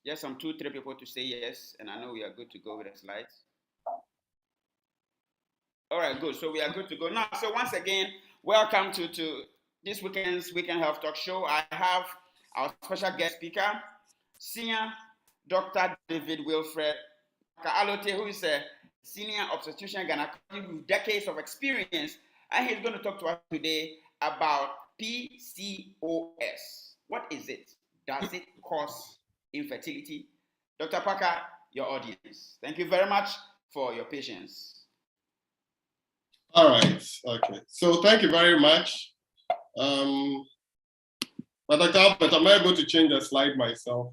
Just some 2, 3 people to say yes, and I know we are good to go with the slides. All right, good. So we are good to go now. So once again, welcome to this weekend's Weekend Health Talk Show. I have our special guest speaker, Senior Dr. David Wilfred Alote, who is a senior obstetrician gynecologist with decades of experience, and he's going to talk to us today about PCOS. What is it? Does it cause infertility? Dr. Parker, your audience. Thank you very much for your patience. All right. Okay. So thank you very much. But Dr. Albert, am I able to change the slide myself?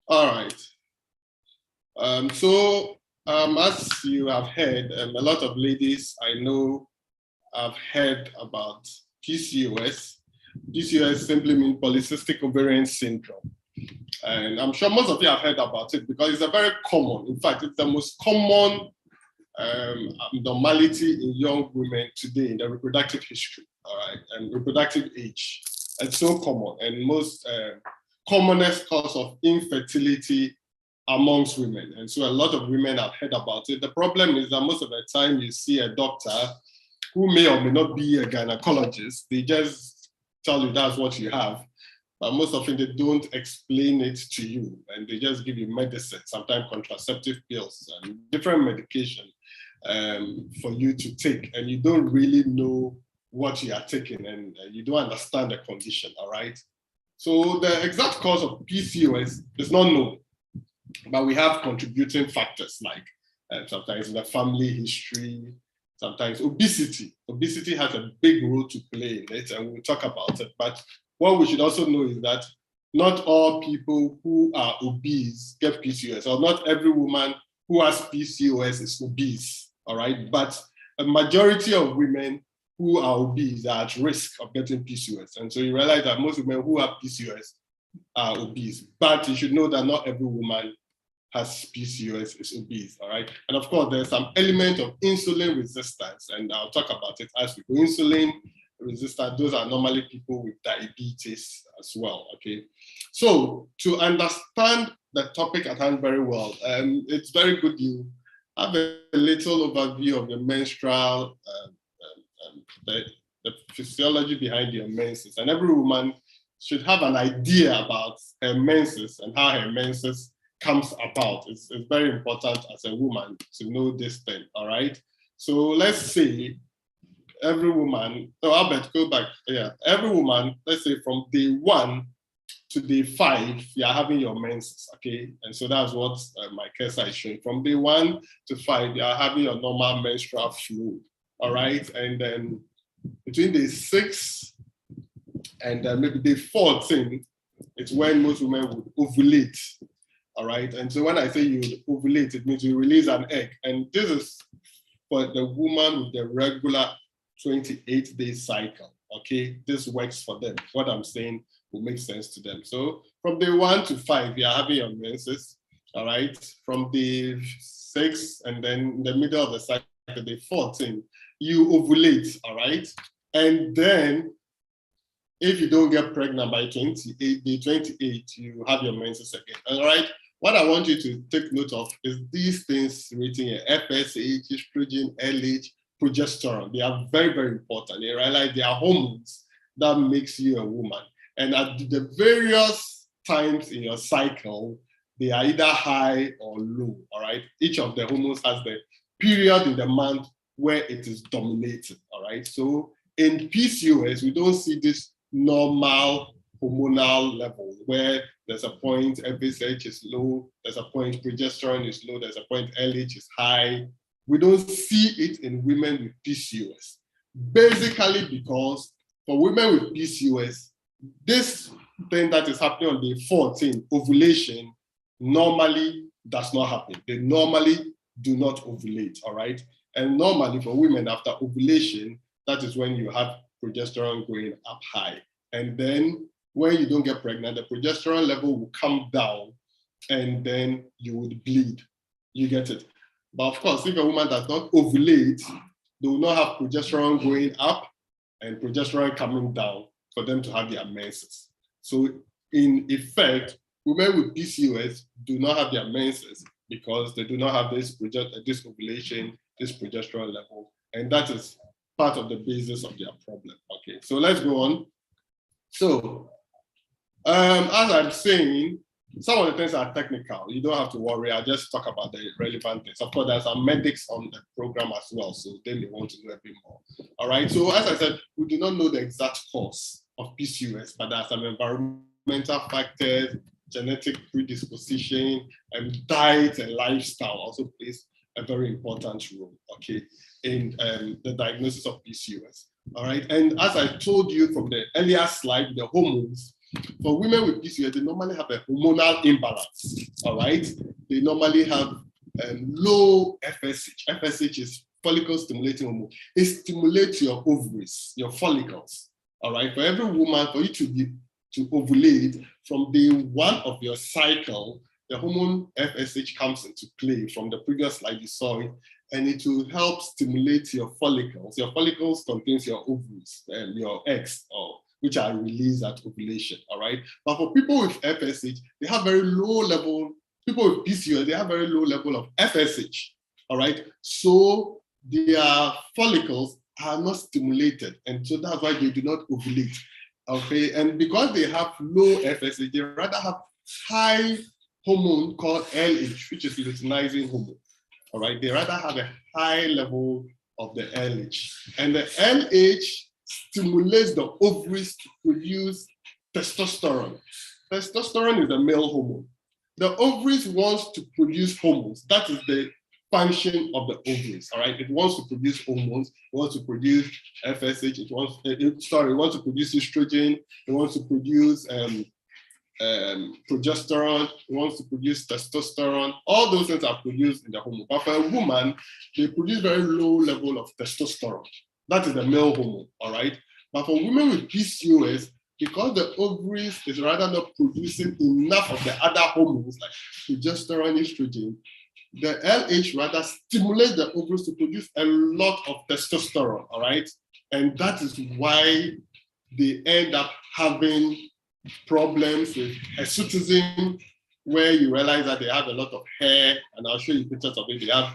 All right. As you have heard, a lot of ladies I know have heard about PCOS. PCOS simply means polycystic ovarian syndrome. And I'm sure most of you have heard about it because it's a very common, in fact, it's the most common abnormality in young women today in the reproductive history, all right, and reproductive age. It's so common, and most commonest cause of infertility amongst women. And so a lot of women have heard about it. The problem is that most of the time you see a doctor who may or may not be a gynecologist, they just tell you that's what you have. But most often they don't explain it to you, and they just give you medicine, sometimes contraceptive pills and different medication for you to take, and you don't really know what you are taking, and you don't understand the condition, all right? So the exact cause of PCOS is not known, but we have contributing factors like sometimes in the family history, sometimes obesity. Obesity has a big role to play in it, and we'll talk about it. But what we should also know is that not all people who are obese get PCOS, or not every woman who has PCOS is obese, all right? But a majority of women who are obese are at risk of getting PCOS. And so you realize that most women who have PCOS are obese, but you should know that not every woman has PCOS is obese, all right? And of course, there's some element of insulin resistance, and I'll talk about it as we go. Insulin resistant, those are normally people with diabetes as well, okay? So to understand the topic at hand very well, it's very good you have a little overview of the menstrual, the physiology behind your menses, and every woman should have an idea about her menses and how her menses comes about. It's very important as a woman to know this thing, all right? So let's say every woman, Albert, go back. Yeah, every woman, let's say from day 1 to day 5, you're having your menses, okay? And so that's what my case is showing. From day 1 to 5, you're having your normal menstrual flow, all right? And then between day 6 and maybe day 14, it's when most women would ovulate, all right? And so when I say you ovulate, it means you release an egg. And this is for the woman with the regular 28-day cycle, okay? This works for them. What I'm saying will make sense to them. So from day 1 to 5, you're having your menses, all right? From day 6, and then in the middle of the cycle, day 14, you ovulate, all right? And then if you don't get pregnant by day 28, you have your menses again, all right? What I want you to take note of is these things written here: FSH, estrogen, LH, progesterone. They are very, very important. You realize they are hormones that makes you a woman. And at the various times in your cycle, they are either high or low, all right? Each of the hormones has the period in the month where it is dominated, all right? So in PCOS, we don't see this normal hormonal level where there's a point FSH is low, there's a point progesterone is low, there's a point LH is high. We don't see it in women with PCOS, basically because for women with PCOS, this thing that is happening on day 14, ovulation, normally does not happen. They normally do not ovulate, all right? And normally for women after ovulation, that is when you have progesterone going up high. And then when you don't get pregnant, the progesterone level will come down and then you would bleed. You get it? But of course, if a woman does not ovulate, they will not have progesterone going up and progesterone coming down. for them to have their menses. So in effect, women with PCOS do not have their menses because they do not have this ovulation, this progesterone level, and that is part of the basis of their problem. Okay, so let's go on. So as I'm saying, some of the things are technical. You don't have to worry. I'll just talk about the relevant things. Of course, there's some medics on the program as well, so they may want to know a bit more. All right. So as I said, we do not know the exact cause of PCOS, but there are some environmental factors, genetic predisposition, and diet and lifestyle also plays a very important role, okay, in the diagnosis of PCOS. All right. And as I told you from the earlier slide, the hormones, for women with PCOS, they normally have a hormonal imbalance, all right? They normally have low FSH. FSH is follicle stimulating hormone. It stimulates your ovaries, your follicles, all right? For every woman, for you to ovulate, from day one of your cycle, the hormone FSH comes into play. From the previous slide, you saw it, and it will help stimulate your follicles. Your follicles contains your ovaries and your eggs, which are released at ovulation, all right? But for people with FSH, they have very low level, people with PCOS, they have very low level of FSH, all right? So their follicles are not stimulated, and so that's why they do not ovulate, okay? And because they have low FSH, they rather have high hormone called LH, which is luteinizing hormone, all right? They rather have a high level of the LH. And the LH stimulates the ovaries to produce testosterone. Testosterone is a male hormone. The ovaries wants to produce hormones. That is the function of the ovaries, all right? It wants to produce hormones, it wants to produce FSH, it wants to produce estrogen, it wants to produce progesterone, it wants to produce testosterone. All those things are produced in the hormone. But for a woman, they produce very low level of testosterone. That is the male hormone, all right? But for women with PCOS, because the ovaries is rather not producing enough of the other hormones like progesterone, estrogen, the LH rather stimulates the ovaries to produce a lot of testosterone, all right? And that is why they end up having problems with hirsutism, where you realize that they have a lot of hair, and I'll show you pictures of it. They have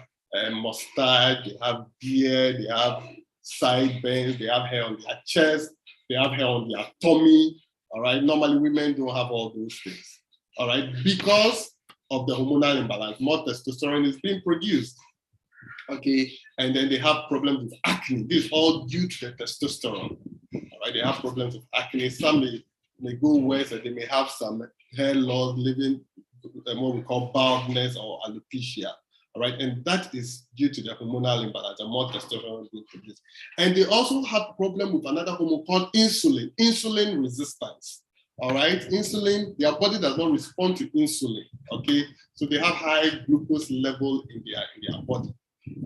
mustache, they have beard, they have sideburns, they have hair on their chest, they have hair on their tummy, all right? Normally, women don't have all those things, all right? Because of the hormonal imbalance, more testosterone is being produced, okay? And then they have problems with acne. This is all due to the testosterone, all right? They have problems with acne. Some may go worse, and they may have some hair loss, living what we call baldness or alopecia. All right, and that is due to the hormonal imbalance and more testosterone being produced. And they also have problem with another hormone called insulin resistance. All right, insulin, their body does not respond to insulin. Okay, so they have high glucose level in their body.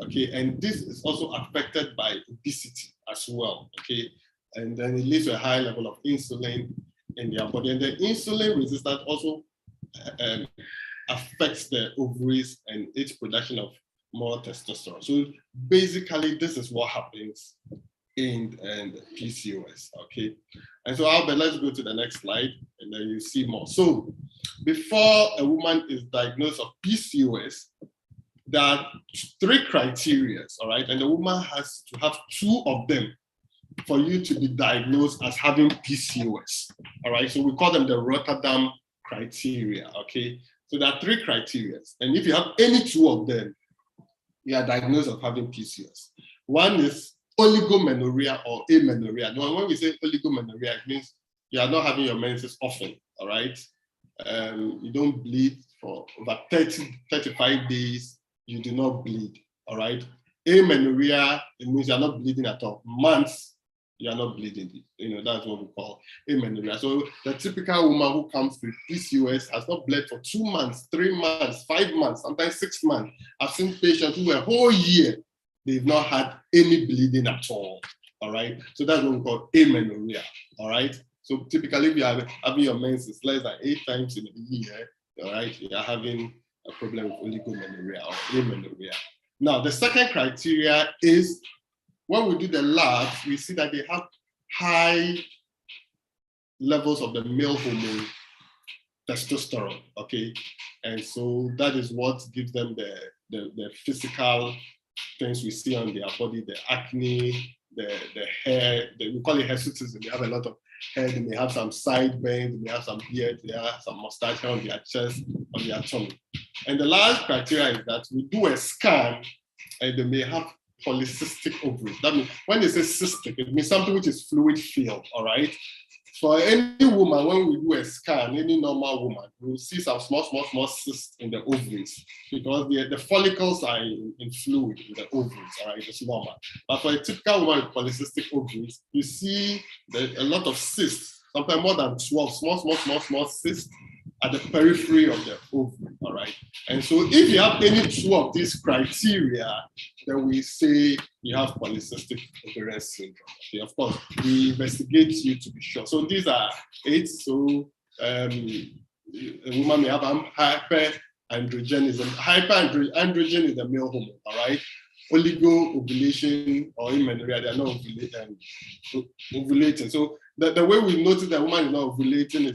Okay, and this is also affected by obesity as well. Okay, and then it leads to a high level of insulin in their body, and the insulin resistance also affects the ovaries and its production of more testosterone. So basically, this is what happens in PCOS, okay? And so Albert, let's go to the next slide, and then you see more. So before a woman is diagnosed of PCOS, there are 3 criteria, all right? And the woman has to have 2 of them for you to be diagnosed as having PCOS, all right? So we call them the Rotterdam criteria, okay? So there are 3 criteria. And if you have any 2 of them, you are diagnosed of having PCOS. One is oligomenorrhea or amenorrhea. Now, when we say oligomenorrhea, it means you are not having your menses often, all right? You don't bleed for over 35 days, you do not bleed, all right? Amenorrhea, it means you are not bleeding at all. Months, you are not bleeding. You know, that's what we call amenorrhea. So the typical woman who comes with PCOS has not bled for 2 months, 3 months, 5 months, sometimes 6 months. I've seen patients who a whole year, they've not had any bleeding at all right? So that's what we call amenorrhea, all right? So typically, if you are having your menses less than 8 times in a year, all right, you are having a problem with oligomenorrhea or amenorrhea. Now, the second criteria is when we do the labs, we see that they have high levels of the male hormone, testosterone, okay? And so that is what gives them the physical things we see on their body, the acne, the hair, we call it hirsutism. They have a lot of hair, they may have some sideburns, they may have some beard, they have some mustache on their chest, on their tummy. And the last criteria is that we do a scan and they may have polycystic ovaries. That means when they say cystic, it means something which is fluid filled, all right? For any woman, when we do a scan, any normal woman, we will see some small cysts in the ovaries because the follicles are in fluid in the ovaries, all right? It's normal. But for a typical woman with polycystic ovaries, you see a lot of cysts, sometimes more than 12, small cysts at the periphery of the ovary, all right? And so if you have any two of these criteria, then we say you have polycystic ovarian syndrome. Okay, of course, we investigate you to be sure. So these are 8. So a woman may have hyperandrogenism. Hyperandrogen is the male hormone, all right? Oligo-ovulation or amenorrhea, they are not ovulating. So the way we notice that woman is not ovulating is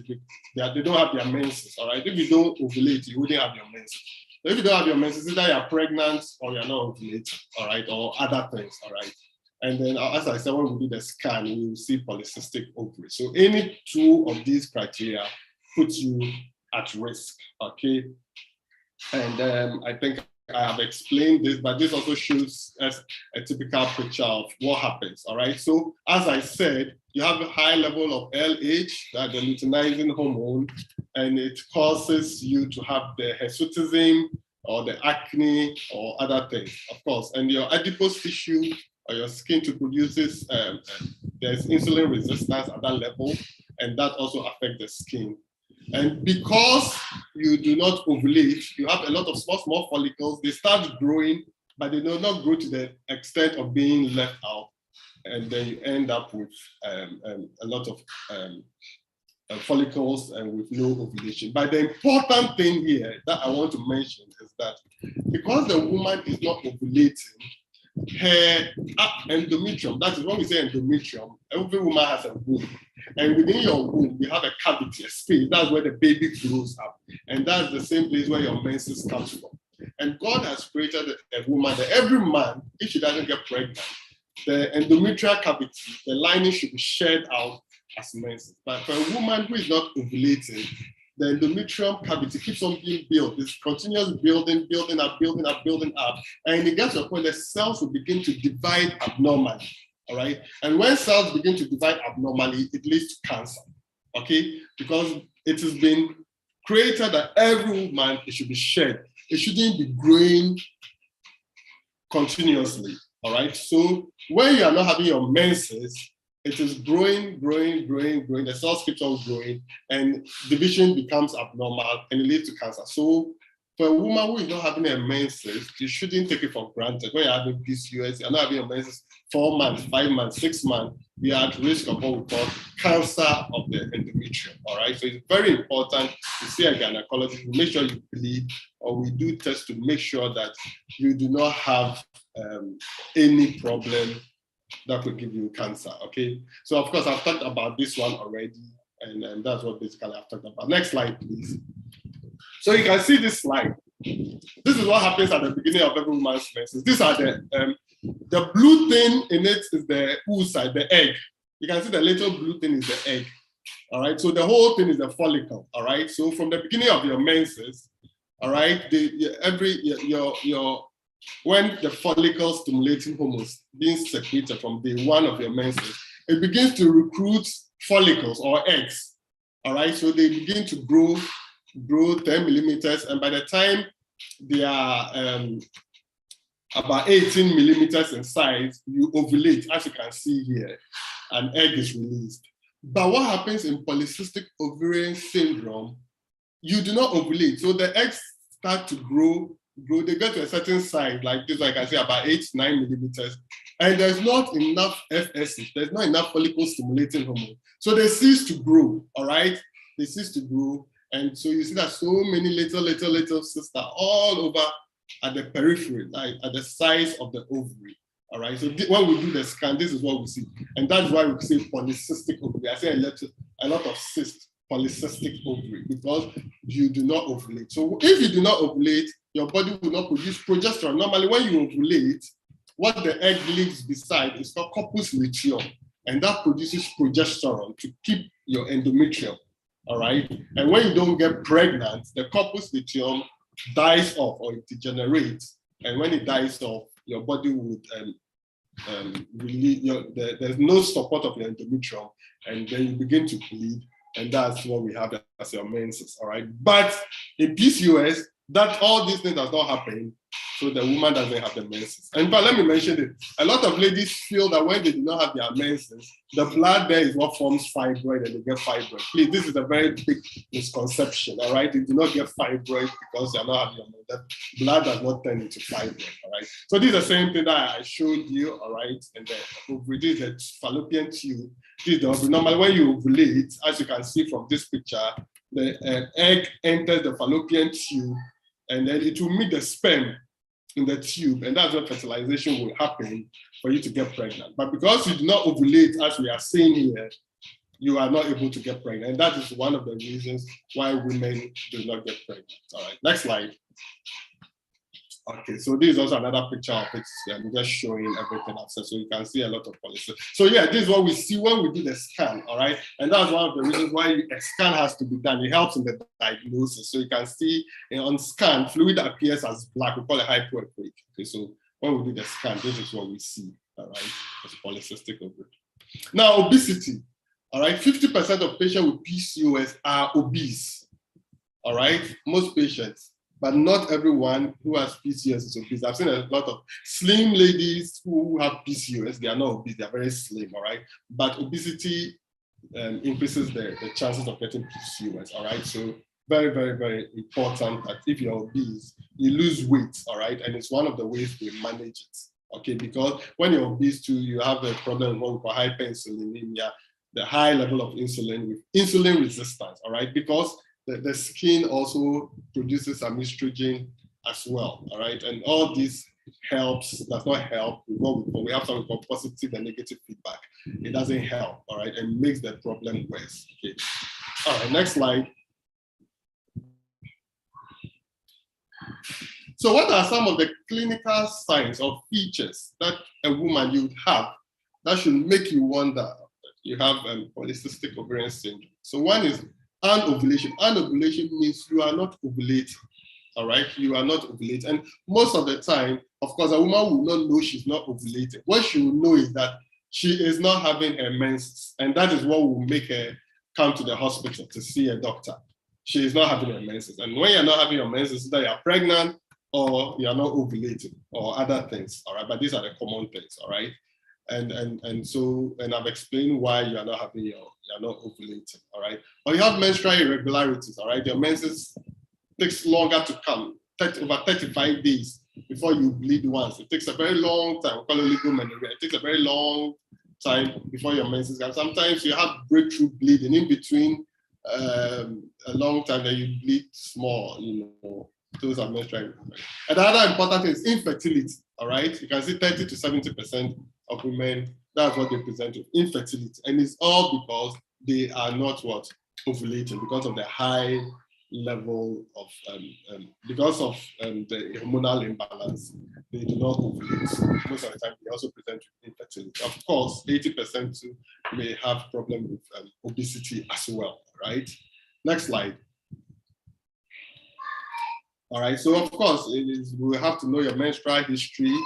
they don't have their menses, all right? If you don't ovulate, you wouldn't have your menses. So if you don't have your menses, either you're pregnant or you're not ovulating, all right? Or other things, all right? And then, as I said, when we do the scan, we will see polycystic ovaries. So any two of these criteria puts you at risk, okay? And I think I have explained this, but this also shows us a typical picture of what happens, all right? So as I said, you have a high level of LH, that the luteinizing hormone, and it causes you to have the hirsutism or the acne or other things, of course. And your adipose tissue or your skin to produces, there's insulin resistance at that level, and that also affects the skin. And because you do not ovulate, you have a lot of small follicles. They start growing, but they do not grow to the extent of being left out. And then you end up with a lot of follicles and with no ovulation. But the important thing here that I want to mention is that because the woman is not ovulating, her endometrium, that is when we say endometrium, every woman has a womb. And within your womb, you have a cavity, a space. That's where the baby grows up. And that's the same place where your menses comes from. And God has created a woman that every man, if she doesn't get pregnant, the endometrial cavity, the lining should be shed out as menses. But for a woman who is not ovulating, the endometrium cavity keeps on being built. It's continuous building up. And it gets to a point that cells will begin to divide abnormally. All right. And when cells begin to divide abnormally, it leads to cancer. Okay. Because it has been created that every woman, it should be shed. It shouldn't be growing continuously. All right. So when you are not having your menses, it is growing. The cells keep on growing, and division becomes abnormal, and it leads to cancer. So for a woman who is not having her menses, you shouldn't take it for granted. When you're having PCOS, you're not having your menses 4 months, 5 months, 6 months, we are at risk of what we call cancer of the endometrium. All right. So it's very important to see a gynecologist, make sure you bleed, or we do tests to make sure that you do not have any problem that could give you cancer. Okay. So of course I've talked about this one already, and that's what basically I've talked about. Next slide, please. So you can see this slide. This is what happens at the beginning of every woman's menses. These are the blue thing in it is the oocyte, the egg. You can see the little blue thing is the egg. All right. So the whole thing is the follicle. All right. So from the beginning of your menses, all right, when the follicle stimulating hormones being secreted from day one of your menses, it begins to recruit follicles or eggs. All right. So they begin to grow 10 millimeters, and by the time they are about 18 millimeters in size, you ovulate, as you can see here, an egg is released. But what happens in polycystic ovarian syndrome, you do not ovulate. So the eggs start to grow, they get to a certain size, like this, like I say, about 8 to 9 millimeters, and there's not enough FSH, there's not enough follicle stimulating hormone. So they cease to grow, all right? They cease to grow. And so you see that so many little cysts are all over at the periphery, like at the size of the ovary. All right, so when we do the scan, this is what we see. And that's why we say polycystic ovary. I say a lot of cyst, polycystic ovary, because you do not ovulate. So if you do not ovulate, your body will not produce progesterone. Normally, when you ovulate, what the egg leaves beside is called corpus luteum, and that produces progesterone to keep your endometrium. All right, and when you don't get pregnant, the corpus luteum dies off or it degenerates, and when it dies off, your body would release there's no support of your endometrium, and then you begin to bleed, and that's what we have as your menses. All right, but in PCOS, that all these things does not happen, so the woman doesn't have the menses. And but let me mention it. A lot of ladies feel that when they do not have their menses, the blood there is what forms fibroid, and they get fibroid. Please, this is a very big misconception. All right, you do not get fibroid because you're not having your menses. That blood does not turn into fibroid. All right. So this is the same thing that I showed you. All right, and the ovary, this is the fallopian tube. This is the ovary. Normally, when you ovulate, as you can see from this picture, the egg enters the fallopian tube, and then it will meet the sperm in the tube, and that's when fertilization will happen for you to get pregnant. But because you do not ovulate, as we are saying here, you are not able to get pregnant. And that is one of the reasons why women do not get pregnant. All right, next slide. Okay, so this is also another picture of it. I'm just showing everything outside, so you can see a lot of polycystic. So yeah, this is what we see when we do the scan, all right? And that's one of the reasons why a scan has to be done. It helps in the diagnosis. So you can see on scan, fluid appears as black. We call it hypoechoic. Okay, so when we do the scan, this is what we see, all right? It's polycystic ovary. Now, obesity, all right? 50% of patients with PCOS are obese, all right? Most patients. But not everyone who has PCOS is obese. I've seen a lot of slim ladies who have PCOS. They are not obese, they are very slim, all right? But obesity increases the chances of getting PCOS, all right? So very, very, very important that if you're obese, you lose weight, all right? And it's one of the ways we manage it, okay? Because when you're obese too, you have a problem with what we call hyperinsulinemia, the high level of insulin with insulin resistance, all right? Because the skin also produces some estrogen as well, all right? And all this does not help with what we have something called positive and negative feedback. It doesn't help, all right? And makes the problem worse, okay? All right, next slide. So what are some of the clinical signs or features that a woman you would have that should make you wonder that you have polycystic ovarian syndrome? So one is anovulation. Anovulation means you are not ovulating, all right? You are not ovulating. And most of the time, of course, a woman will not know she's not ovulating. What she will know is that she is not having her menses. And that is what will make her come to the hospital to see a doctor. She is not having her menses. And when you're not having your menses, either you're pregnant or you're not ovulating or other things, all right? But these are the common things, all right? And I've explained why you're not ovulating, all right? Or you have menstrual irregularities, all right? Your menses takes longer to come, over 35 days before you bleed once. It takes a very long time. We call it oligomenorrhea. It takes a very long time before your menses come. Sometimes you have breakthrough bleeding in between a long time that you bleed small, you know. Those are menstrual irregularities. And the other important thing is infertility, all right? You can see 30 to 70% of women, that's what they present with, infertility. And it's all because they are not ovulating, because of the high level of, because of the hormonal imbalance, they do not ovulate. Most of the time, they also present with infertility. Of course, 80% too may have problem with obesity as well, right? Next slide. All right, so of course, we have to know your menstrual history.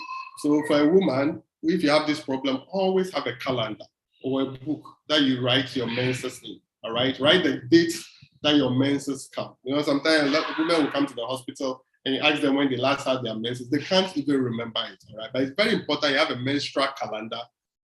So for a woman, if you have this problem, always have a calendar or a book that you write your menses in, all right? Write the dates that your menses come. You know, sometimes a lot of women will come to the hospital and you ask them when they last had their menses, they can't even remember it, all right? But it's very important you have a menstrual calendar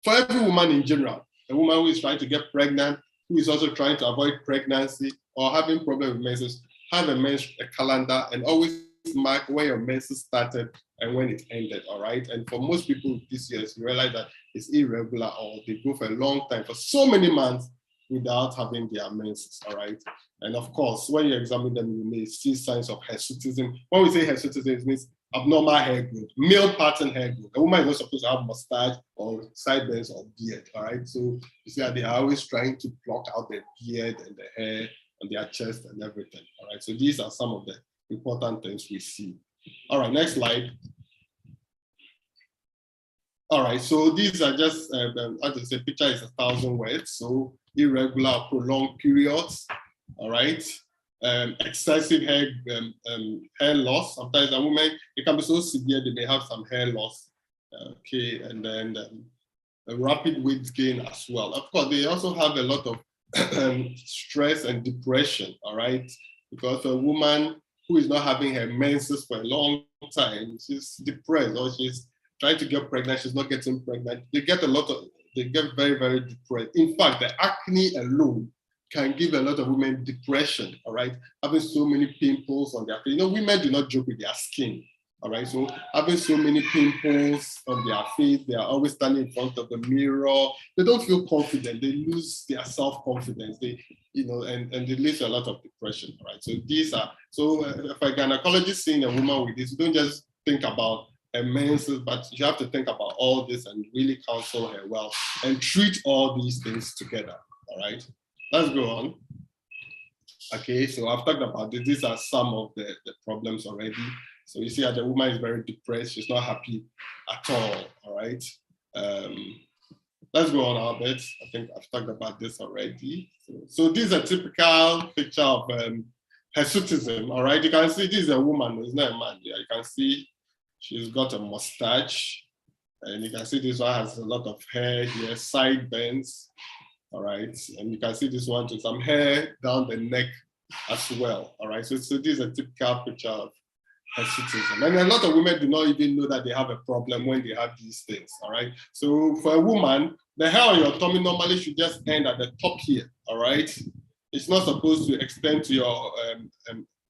for every woman in general. A woman who is trying to get pregnant, who is also trying to avoid pregnancy or having problems with menses, have a calendar and always mark when your menses started and when it ended, all right? And for most people with PCOS, you realize that it's irregular or they go for a long time, for so many months without having their menses, all right? And of course, when you examine them, you may see signs of hirsutism. When we say hirsutism, it means abnormal hair growth, male pattern hair growth. A woman is not supposed to have mustache or sideburns or beard, all right? So you see that they are always trying to block out the beard and the hair on their chest and everything, all right? So these are some of the important things we see. All right, next slide. All right, so these are just, as I say, picture is 1,000 words. So irregular, prolonged periods, all right? Excessive hair loss. Sometimes a woman, it can be so severe, they may have some hair loss, okay? And then a rapid weight gain as well. Of course, they also have a lot of stress and depression, all right? Because a woman who is not having her menses for a long time, she's depressed, or she's trying to get pregnant, she's not getting pregnant. They get very, very depressed. In fact, the acne alone can give a lot of women depression, all right? Having so many pimples on their face. You know, women do not joke with their skin, all right? So having so many pimples on their face, they are always standing in front of the mirror. They don't feel confident. They lose their self-confidence. They, you know, and they lead to a lot of depression, all right? So these are, so if a gynecologist seeing a woman with this, you don't just think about her menses, but you have to think about all this and really counsel her well and treat all these things together, all right? Let's go on. Okay, so I've talked about this. These are some of the problems already. So you see that the woman is very depressed. She's not happy at all right? Let's go on, Albert. I think I've talked about this already. So this is a typical picture of hirsutism, all right? You can see this is a woman, it's not a man. Yeah, you can see she's got a mustache, and you can see this one has a lot of hair here, sideburns. All right, and you can see this one to some hair down the neck as well. All right, so this is a typical picture of hirsutism. And a lot of women do not even know that they have a problem when they have these things. All right, so for a woman, the hair on your tummy normally should just end at the top here. All right, it's not supposed to extend to your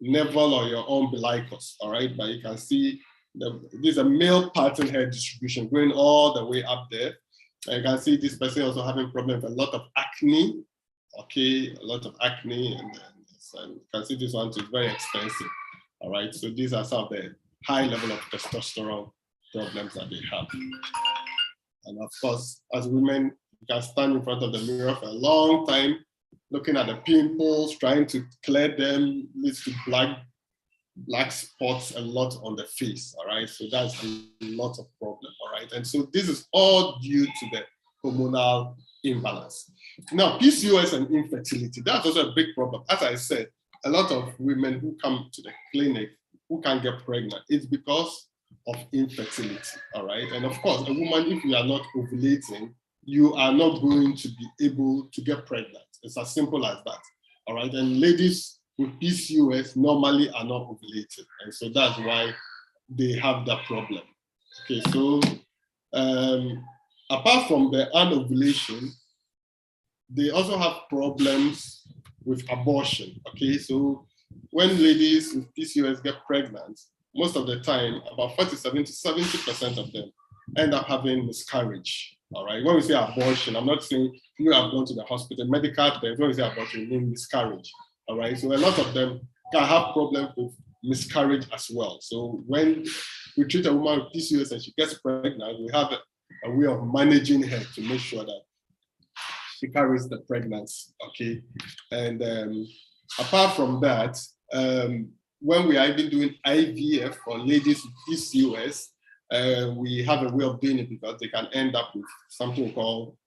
navel or your umbilicus. All right, but you can see this is a male pattern hair distribution going all the way up there. You can see this person also having problems with a lot of acne, okay, a lot of acne, and you can see this one too, it's very expensive, all right? So these are some of the high level of testosterone problems that they have. And of course, as women, you can stand in front of the mirror for a long time, looking at the pimples, trying to clear them, leads to black spots a lot on the face, all right? So that's a lot of problem, all right? And so this is all due to the hormonal imbalance. Now, PCOS and infertility, that's also a big problem. As I said, a lot of women who come to the clinic who can't get pregnant, it's because of infertility, all right? And of course, a woman, if you are not ovulating, you are not going to be able to get pregnant. It's as simple as that, all right? And ladies with PCOS normally are not ovulated. And so that's why they have that problem. Okay, so apart from the anovulation, they also have problems with abortion. Okay, so when ladies with PCOS get pregnant, most of the time, about 47 to 70% of them end up having miscarriage. All right, when we say abortion, I'm not saying you have gone to the hospital, medical terms, when we say abortion, we mean miscarriage. All right, so a lot of them can have problems with miscarriage as well. So when we treat a woman with PCOS and she gets pregnant, we have a way of managing her to make sure that she carries the pregnancy, okay? And apart from that, when we are even doing IVF for ladies with PCOS, we have a way of doing it because they can end up with something called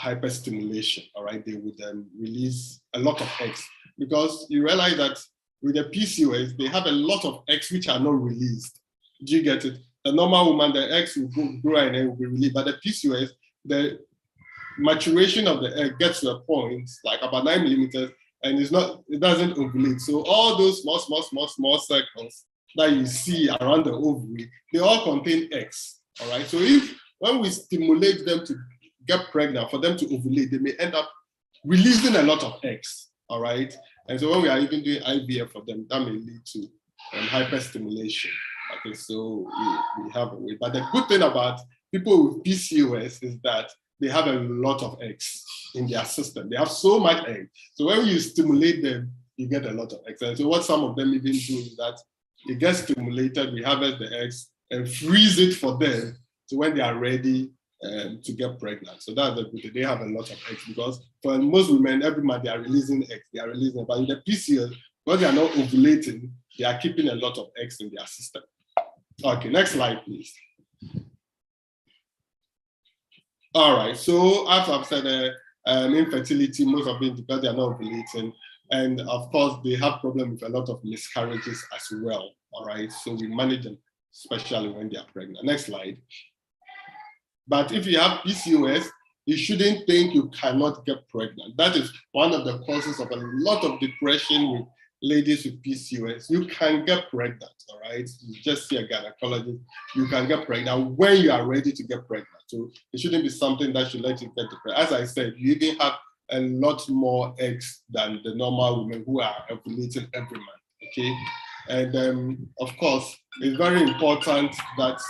hyperstimulation, all right? They would release a lot of eggs because you realize that with the PCOS, they have a lot of eggs which are not released. Do you get it? The normal woman, the eggs will grow and then will be released, but the PCOS, the maturation of the egg gets to a point, like about 9 millimeters, and it doesn't ovulate. So all those small circles that you see around the ovary, they all contain eggs, all right? So when we stimulate them to get pregnant, for them to ovulate, they may end up releasing a lot of eggs, all right? And so when we are even doing IVF for them, that may lead to hyperstimulation. Okay, so we have a way. But the good thing about people with PCOS is that they have a lot of eggs in their system. They have so much egg. So when you stimulate them, you get a lot of eggs. And so what some of them even do is that It gets stimulated, we harvest the eggs and freeze it for them so when they are ready to get pregnant. So that's the good. They have a lot of eggs because for most women, every month they are releasing eggs. They are releasing, but in the PCOS, because they are not ovulating, they are keeping a lot of eggs in their system. Okay, next slide, please. All right, so as I've said, infertility, most of it because they are not ovulating. And of course, they have problems with a lot of miscarriages as well. All right, so we manage them, especially when they are pregnant. Next slide. But if you have PCOS, you shouldn't think you cannot get pregnant. That is one of the causes of a lot of depression with ladies with PCOS. You can get pregnant, all right? You just see a gynecologist, you can get pregnant when you are ready to get pregnant. So it shouldn't be something that should let you get depressed. As I said, you even have a lot more eggs than the normal women who are ovulating every month, okay? And of course, it's very important that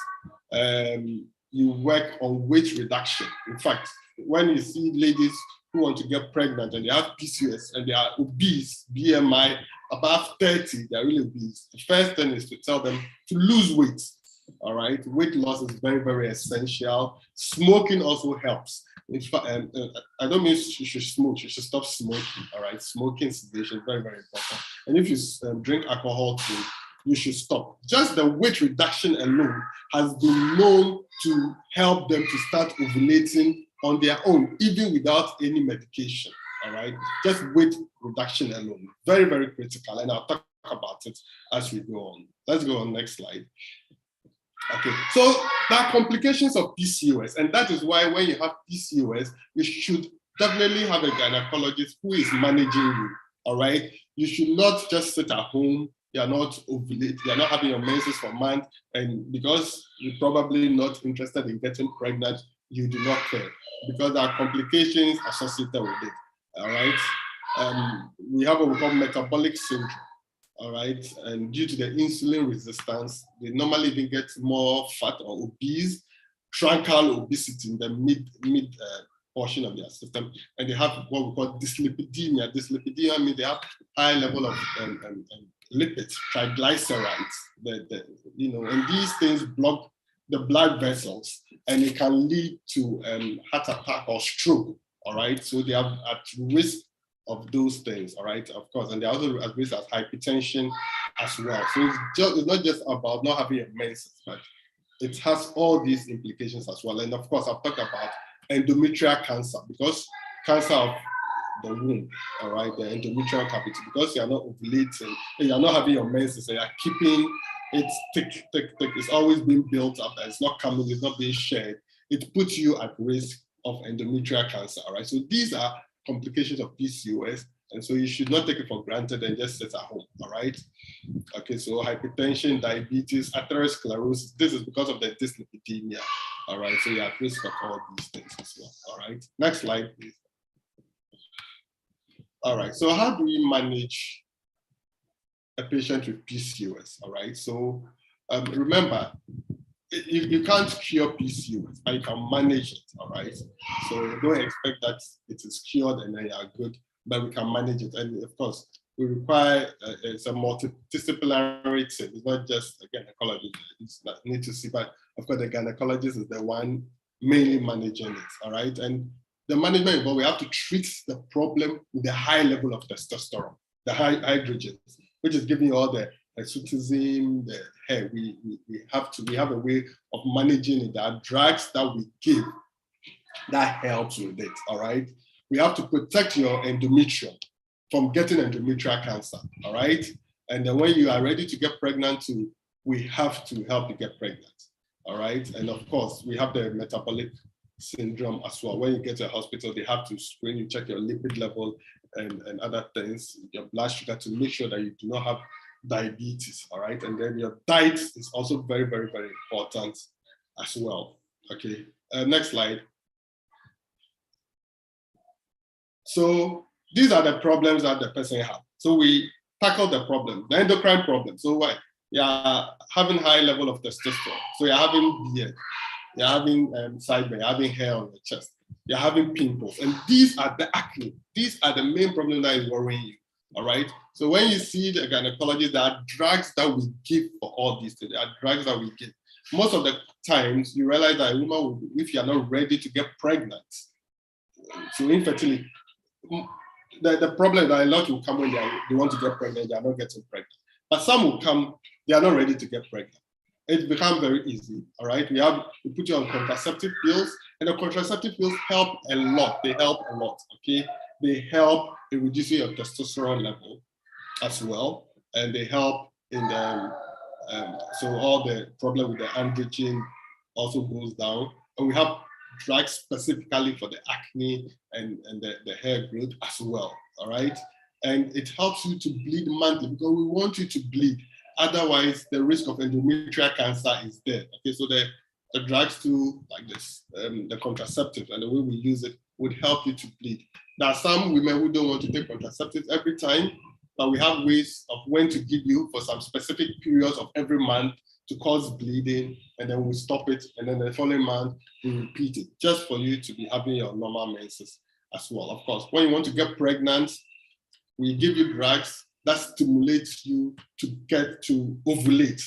you work on weight reduction. In fact, when you see ladies who want to get pregnant and they have PCOS and they are obese, BMI above 30, they're really obese. The first thing is to tell them to lose weight. All right, weight loss is very, very essential. Smoking also helps. In fact, I don't mean you should smoke, you should stop smoking. All right, smoking cessation is very, very important. And if you drink alcohol too, you should stop. Just the weight reduction alone has been known to help them to start ovulating on their own, even without any medication, all right? Just weight reduction alone, very, very critical, and I'll talk about it as we go on. Let's go on next slide. Okay, so there are complications of PCOS, and that is why when you have PCOS, you should definitely have a gynecologist who is managing you, all right? You should not just sit at home. You're not ovulating, you're not having your menses for months, and because you're probably not interested in getting pregnant, you do not care because there are complications associated with it. All right. We have what we call metabolic syndrome. All right. And due to the insulin resistance, they normally even get more fat or obese, truncal obesity in the mid portion of their system, and they have what we call dyslipidemia. Dyslipidemia means they have high level of lipids, triglycerides, and these things block the blood vessels, and it can lead to heart attack or stroke. All right, so they are at risk of those things. All right, of course, and they're also at risk of hypertension as well. So it's not just about not having a menses, but it has all these implications as well. And of course, I've talked about endometrial cancer, because cancer of the womb, all right, the endometrial cavity, because you're not ovulating, you're not having your menses, so you're keeping it thick, it's always being built up, and it's not coming, it's not being shared, it puts you at risk of endometrial cancer, all right? So these are complications of PCOS, and so you should not take it for granted and just sit at home, all right? Okay, so hypertension, diabetes, atherosclerosis, this is because of the dyslipidemia, all right? So you're at risk of all these things as well, all right? Next slide, please. All right, so how do we manage a patient with PCOS, all right? So remember, you can't cure PCOS, but you can manage it, all right? So don't expect that it is cured and then you are good, but we can manage it. And of course, we require it's a multidisciplinary team. It's not just a gynecologist. It's not need to see, but of course the gynecologist is the one mainly managing it, all right? And the management involved, we have to treat the problem with the high level of testosterone, the high hydrogen, which is giving you all the exotism, the hair. We have a way of managing it. There are drugs that we give that helps with it, all right? We have to protect your endometrium from getting endometrial cancer, all right? And then when you are ready to get pregnant too, we have to help you get pregnant, all right? And of course, we have the metabolic syndrome as well. When you get to a hospital, they have to screen you, check your lipid level and other things, your blood sugar, to make sure that you do not have diabetes, all right? And then your diet is also very, very, very important as well. Okay, next slide. So these are the problems that the person has. So we tackle the problem, the endocrine problem. So why? You're having high level of testosterone. So you're having beard, you're having sideburn, you're having hair on your chest, you're having pimples. And these are the acne. These are the main problems that is worrying you. All right. So when you see the gynecologist, there are drugs that we give for all these things. There are drugs that we give. Most of the times, you realize that a woman will, if you're not ready to get pregnant, so infertility, the problem that a lot will come when they want to get pregnant, they are not getting pregnant. But some will come, they are not ready to get pregnant. It becomes very easy. All right. We put you on contraceptive pills, and the contraceptive pills help a lot. They help a lot. Okay. They help in reducing your testosterone level as well, and they help in the so all the problem with the androgen also goes down. And we have drugs specifically for the acne and the hair growth as well. All right. And it helps you to bleed monthly because we want you to bleed. Otherwise, the risk of endometrial cancer is there. Okay, so the drugs too, like this, the contraceptives and the way we use it would help you to bleed. There are some women who don't want to take contraceptives every time, but we have ways of when to give you for some specific periods of every month to cause bleeding, and then we stop it, and then the following month we repeat it, just for you to be having your normal menses as well. Of course, when you want to get pregnant, we give you drugs that stimulate you to get to ovulate.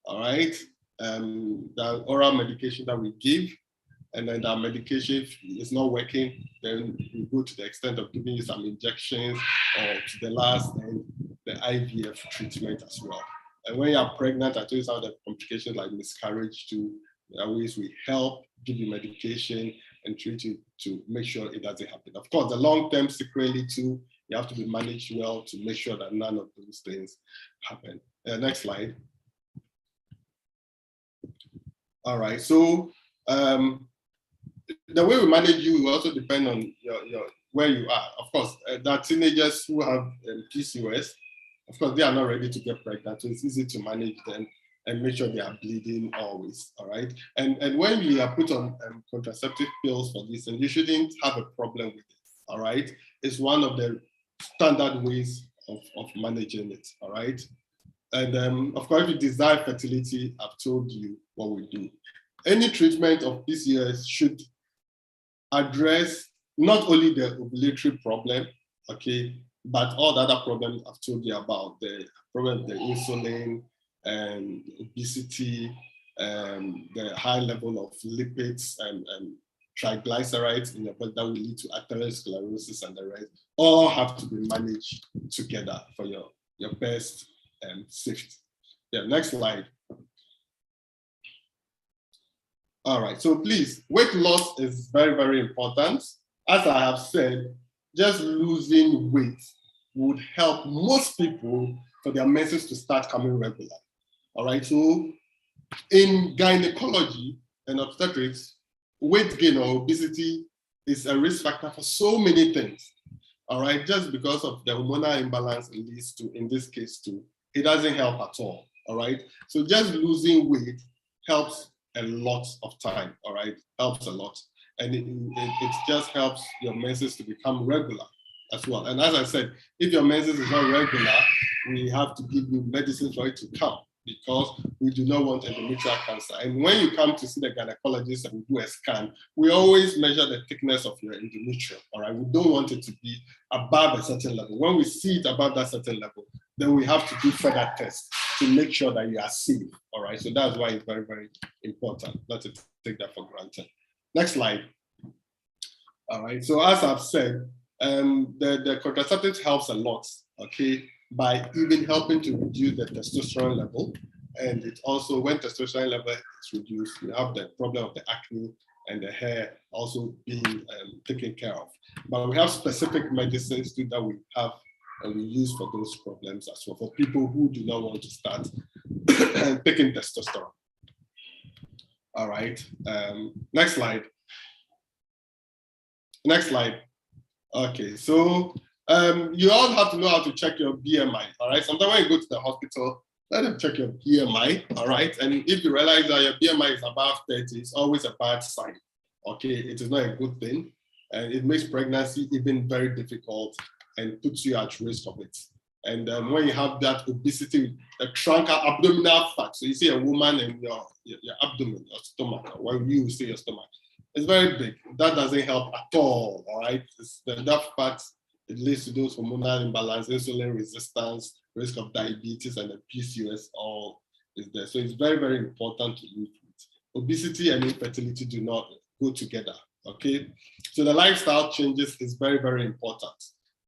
All right. The oral medication that we give, and then that medication is not working, then we go to the extent of giving you some injections, or to the last and the IVF treatment as well. And when you're pregnant, I told you some of the complications like miscarriage too. There are ways we help, give you medication, and treat you to make sure it doesn't happen. Of course, the long-term sequelae too, you have to be managed well to make sure that none of those things happen. Next slide. All right, so the way we manage you will also depend on your where you are. Of course, there are teenagers who have PCOS. Of course, they are not ready to get pregnant, so it's easy to manage them and make sure they are bleeding always. All right, and when you are put on contraceptive pills for this, and you shouldn't have a problem with it. All right, it's one of the standard ways of managing it. All right, and of course, if you desire fertility, I've told you what we do. Any treatment of PCOS should address not only the ovulatory problem, okay, but all the other problems I've told you about, the problem of the insulin and obesity, the high level of lipids and triglycerides in your body that will lead to atherosclerosis and the rest, all have to be managed together for your best safety. Yeah, next slide. All right, so please, weight loss is very, very important. As I have said, just losing weight would help most people for their menses to start coming regular. All right, so in gynecology and obstetrics, weight gain or obesity is a risk factor for so many things. All right, just because of the hormonal imbalance it leads to, in this case too, it doesn't help at all. All right, so just losing weight helps a lot of time. All right, helps a lot, and it just helps your menses to become regular as well. And as I said, if your menses is not regular, we have to give you medicine for it to come, because we do not want endometrial cancer. And when you come to see the gynecologist and we do a scan, we always measure the thickness of your endometrium. All right, we don't want it to be above a certain level. When we see it above that certain level, then we have to do further tests to make sure that you are safe. All right, so that's why it's very, very important not to take that for granted. Next slide. All right, so as I've said, the contraceptives helps a lot, okay, by even helping to reduce the testosterone level. And it also, when testosterone level is reduced, you have the problem of the acne and the hair also being taken care of. But we have specific medicines too that we have and we use for those problems as well, for people who do not want to start taking testosterone. All right, next slide. Next slide. Okay, so you all have to know how to check your BMI, all right? Sometimes when you go to the hospital, let them check your BMI, all right? And if you realize that your BMI is above 30, it's always a bad sign, okay? It is not a good thing, and it makes pregnancy even very difficult and puts you at risk of it. And when you have that obesity, the truncal abdominal fat, so you see a woman and your abdomen, your stomach, or when you say your stomach, it's very big. That doesn't help at all right? That fat It leads to those hormonal imbalance, insulin resistance, risk of diabetes, and the PCOS all is there. So it's very, very important to lose weight. Obesity and infertility do not go together, okay? So the lifestyle changes is very, very important.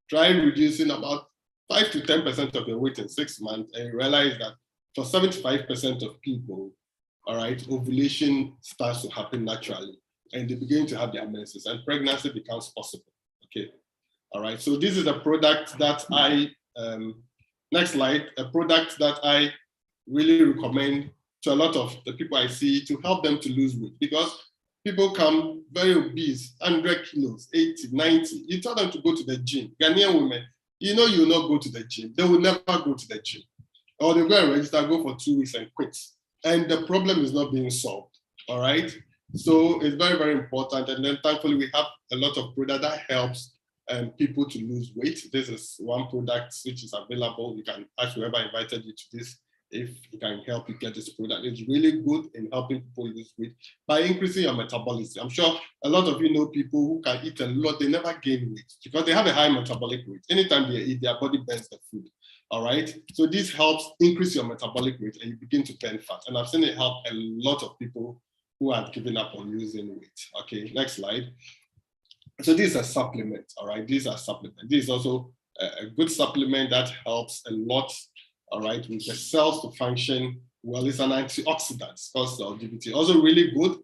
Try reducing about 5 to 10% of your weight in 6 months, and you realize that for 75% of people, all right, ovulation starts to happen naturally, and they begin to have their menses, and pregnancy becomes possible, okay? All right, so this is a product that next slide, a product that I really recommend to a lot of the people I see to help them to lose weight, because people come very obese, 100 kilos, 80, 90. You tell them to go to the gym. Ghanaian women, you know you will not go to the gym. They will never go to the gym. Or they go and register, go for 2 weeks and quit. And the problem is not being solved, all right? So it's very, very important. And then thankfully we have a lot of product that helps people to lose weight. This is one product which is available. You can ask whoever invited you to this if it can help you get this product. It's really good in helping people lose weight by increasing your metabolism. I'm sure a lot of you know people who can eat a lot, they never gain weight because they have a high metabolic rate. Anytime they eat, their body burns the food. All right. So this helps increase your metabolic rate and you begin to burn fat. And I've seen it help a lot of people who have given up on losing weight. Okay, next slide. So this is a supplement, all right? These are supplements. This is also a good supplement that helps a lot, all right, with the cells to function well. It's an antioxidant, called LGBT. Also really good.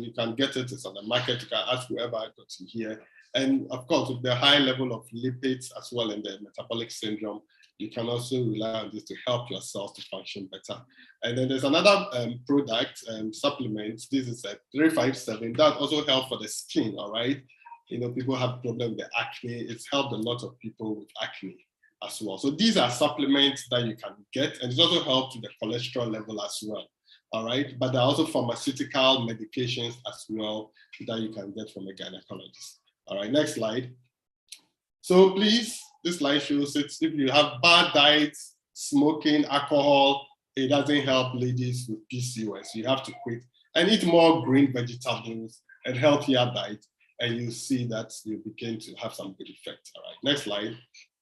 You can get it, it's on the market. You can ask whoever got to here. And of course, with the high level of lipids as well in the metabolic syndrome, you can also rely on this to help your cells to function better. And then there's another product, supplement. This is a 357 that also helps for the skin, all right? You know, people have problems with acne. It's helped a lot of people with acne as well. So these are supplements that you can get, and it also helps with the cholesterol level as well. All right, but there are also pharmaceutical medications as well that you can get from a gynecologist. All right, next slide. So please, this slide shows it. If you have bad diets, smoking, alcohol, it doesn't help ladies with PCOS. You have to quit and eat more green vegetables and healthier diet, and you see that you begin to have some good effect. All right, next slide.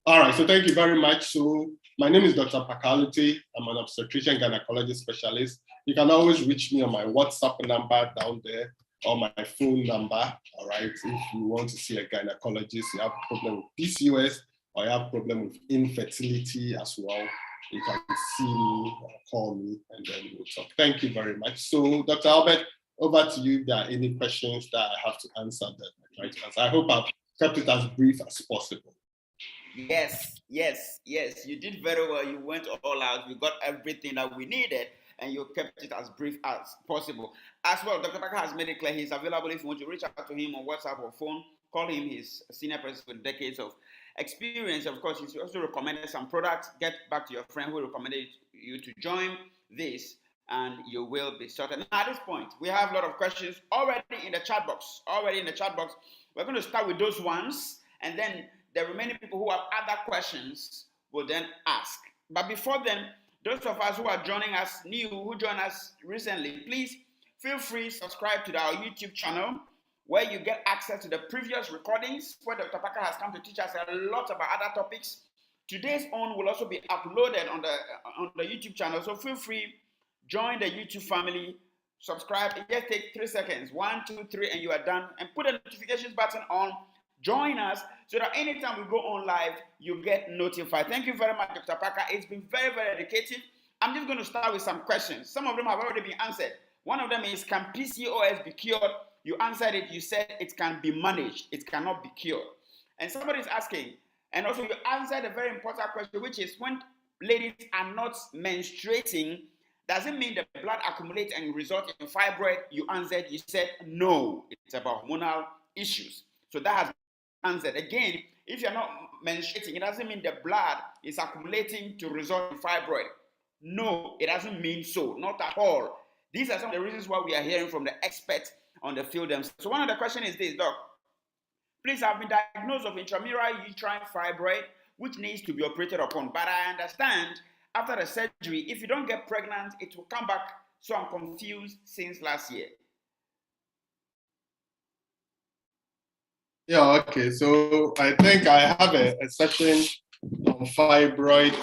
All right, so thank you very much. So my name is Dr. Pakality. I'm an obstetrician gynecologist specialist. You can always reach me on my WhatsApp number down there or my phone number, all right? If you want to see a gynecologist, you have a problem with PCOS or you have a problem with infertility as well, you can see me or call me and then we'll talk. Thank you very much. So Dr. Albert, over to you if there are any questions that I have to answer that I try to answer. I hope I've kept it as brief as possible. Yes, you did very well. You went all out. You got everything that we needed, and you kept it as brief as possible. As well, Dr. Parker has made it clear he's available if you want to reach out to him on WhatsApp or phone. Call him. He's a senior person with decades of experience. Of course, he's also recommended some products. Get back to your friend who recommended you to join this, and you will be sorted. Now, at this point, we have a lot of questions already in the chat box. We're going to start with those ones, and then the remaining people who have other questions will then ask. But before then, those of us who are joining us new, who joined us recently, please feel free to subscribe to our YouTube channel where you get access to the previous recordings where Dr. Parker has come to teach us a lot about other topics. Today's own will also be uploaded on the YouTube channel. So feel free, join the YouTube family, subscribe. It just takes 3 seconds. 1, 2, 3, and you are done. And put the notifications button on. Join us so that anytime we go on live, you get notified. Thank you very much, Dr. Parker. It's been very, very educative. I'm just going to start with some questions. Some of them have already been answered. One of them is, can PCOS be cured? You answered it. You said it can be managed. It cannot be cured. And somebody is asking, and also you answered a very important question, which is, when ladies are not menstruating, does it mean the blood accumulates and result in fibroid? You answered, you said no. It's about hormonal issues. So that has answered. Again, if you're not menstruating, it doesn't mean the blood is accumulating to result in fibroid. No, it doesn't mean so, not at all. These are some of the reasons why we are hearing from the experts on the field themselves. So one of the questions is this, Doc. Please, I've been diagnosed of intramural uterine fibroid, which needs to be operated upon. But I understand after the surgery, if you don't get pregnant, it will come back. So I'm confused since last year. Yeah, okay. So I think I have a session on fibroid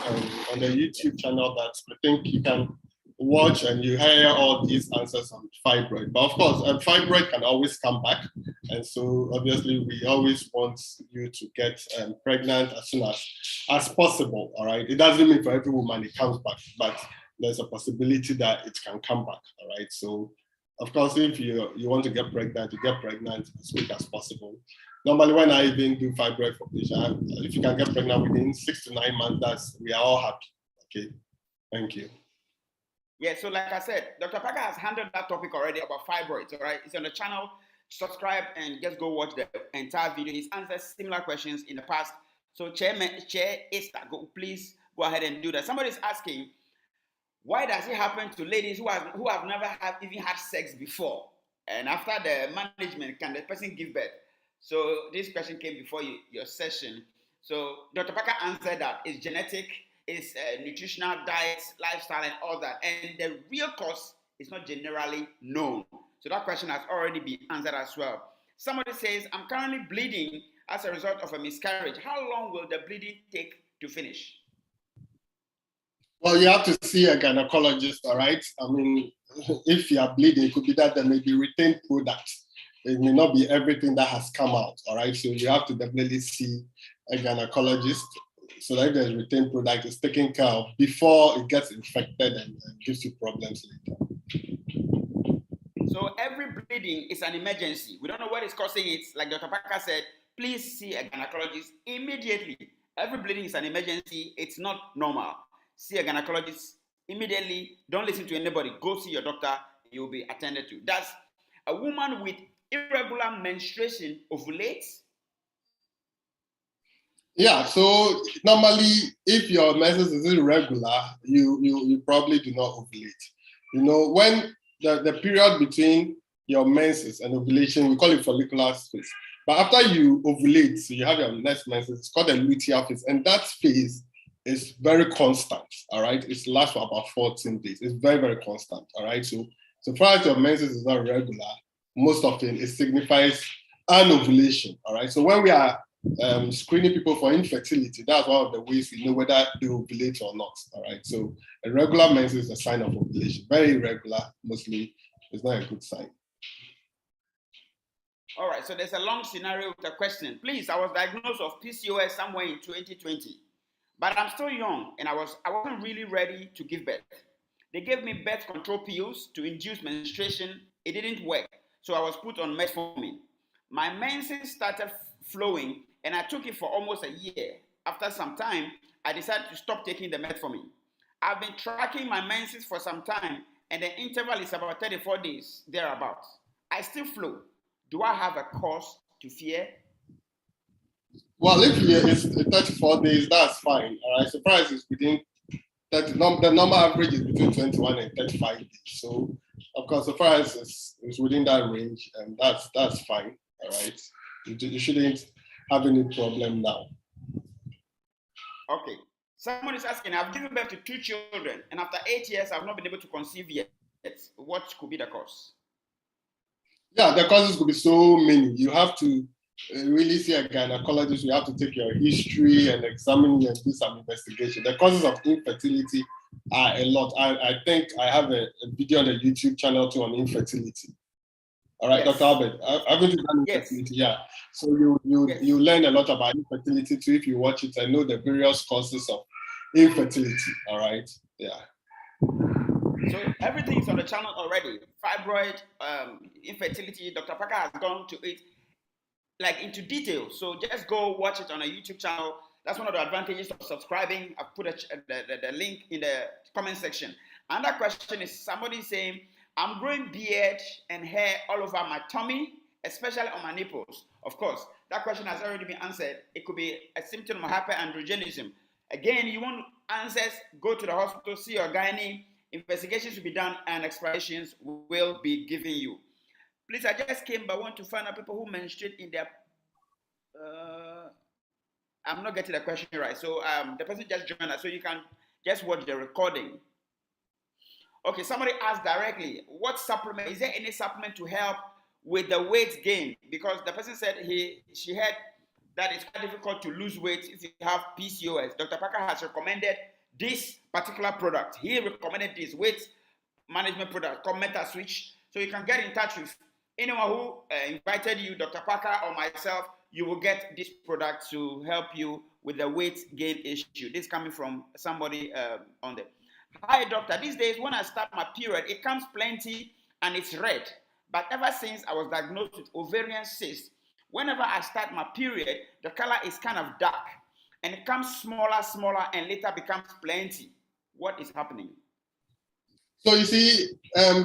on the YouTube channel that I think you can watch and you hear all these answers on fibroid. But of course, fibroid can always come back. And so obviously we always want you to get pregnant as soon as possible, all right? It doesn't mean for every woman it comes back, but there's a possibility that it can come back, all right? So of course, if you want to get pregnant, you get pregnant as quick as possible. Normally, when I even do fibroid for patients, if you can get pregnant within 6 to 9 months, we are all happy. Okay, thank you. Yeah, so like I said, Dr. Parker has handled that topic already about fibroids, all right? It's on the channel. Subscribe and just go watch the entire video. He's answered similar questions in the past. So Chair Esther, please go ahead and do that. Somebody's asking, why does it happen to ladies who have never even had sex before? And after the management, can the person give birth? So this question came before your session. So Dr. Parker answered that it's genetic, it's nutritional, diets, lifestyle, and all that. And the real cause is not generally known. So that question has already been answered as well. Somebody says, I'm currently bleeding as a result of a miscarriage. How long will the bleeding take to finish? Well, you have to see a gynecologist, all right? I mean, if you are bleeding, it could be that there may be retained product. It may not be everything that has come out, all right? So you have to definitely see a gynecologist so that if there's retained product, it's taken care of before it gets infected and gives you problems later. So every bleeding is an emergency. We don't know what is causing it. Like Dr. Parker said, please see a gynecologist immediately. Every bleeding is an emergency. It's not normal. See a gynecologist immediately. Don't listen to anybody. Go see your doctor. You'll be attended to. Does a woman with irregular menstruation ovulate? Yeah, so normally if your menses is irregular, you probably do not ovulate. You know, when the period between your menses and ovulation, we call it follicular phase. But after you ovulate, so you have your next menses, it's called the luteal phase, and that phase is very constant, all right? It lasts for about 14 days. It's very, very constant, all right? So far as your menses is not regular, most often it signifies an ovulation, all right? So when we are screening people for infertility, that's one of the ways we know whether they ovulate or not, all right? So a regular menses is a sign of ovulation. Very irregular, mostly, is not a good sign. All right, so there's a long scenario with a question. Please, I was diagnosed of PCOS somewhere in 2020. But I'm still young and I wasn't really ready to give birth. They gave me birth control pills to induce menstruation. It didn't work. So I was put on metformin. My menses started flowing and I took it for almost a year. After some time, I decided to stop taking the metformin. I've been tracking my menses for some time and the interval is about 34 days, thereabouts. I still flow. Do I have a cause to fear? Well, if it's 34 days, that's fine. All right, surprise is within 30, the normal average is between 21 and 35 days. So, of course, surprise is within that range, and that's fine. All right, you shouldn't have any problem now. Okay. Someone is asking, I've given birth to 2 children, and after 8 years, I've not been able to conceive yet. What could be the cause? Yeah, the causes could be so many. You have to really see a gynecologist. You have to take your history and examine you and do some investigation. The causes of infertility are a lot. I think I have a video on the YouTube channel too on infertility. All right, yes. Dr. Albert, haven't you done infertility? Yes. Yeah. So you learn a lot about infertility too if you watch it and know the various causes of infertility. All right. Yeah. So everything is on the channel already. Fibroid, infertility. Dr. Parker has gone to it like into detail. So just go watch it on a YouTube channel. That's one of the advantages of subscribing. I've put the link in the comment section. Another question is somebody saying, I'm growing beard and hair all over my tummy, especially on my nipples. Of course, that question has already been answered. It could be a symptom of hyperandrogenism. Again, you want answers, go to the hospital, see your gynae. Investigations will be done and explanations will be given you. Please, I just came, but I want to find out people who menstruate in their. I'm not getting the question right. So the person just joined us, so you can just watch the recording. Okay, somebody asked directly, what supplement, is there any supplement to help with the weight gain, because the person said she had that it's quite difficult to lose weight if you have PCOS. Dr. Parker has recommended this particular product. He recommended this weight management product called Meta Switch. So you can get in touch with anyone who invited you, Dr. Parker or myself. You will get this product to help you with the weight gain issue. This is coming from somebody on there. Hi, doctor. These days, when I start my period, it comes plenty and it's red. But ever since I was diagnosed with ovarian cyst, whenever I start my period, the color is kind of dark and it comes smaller, and later becomes plenty. What is happening? So you see,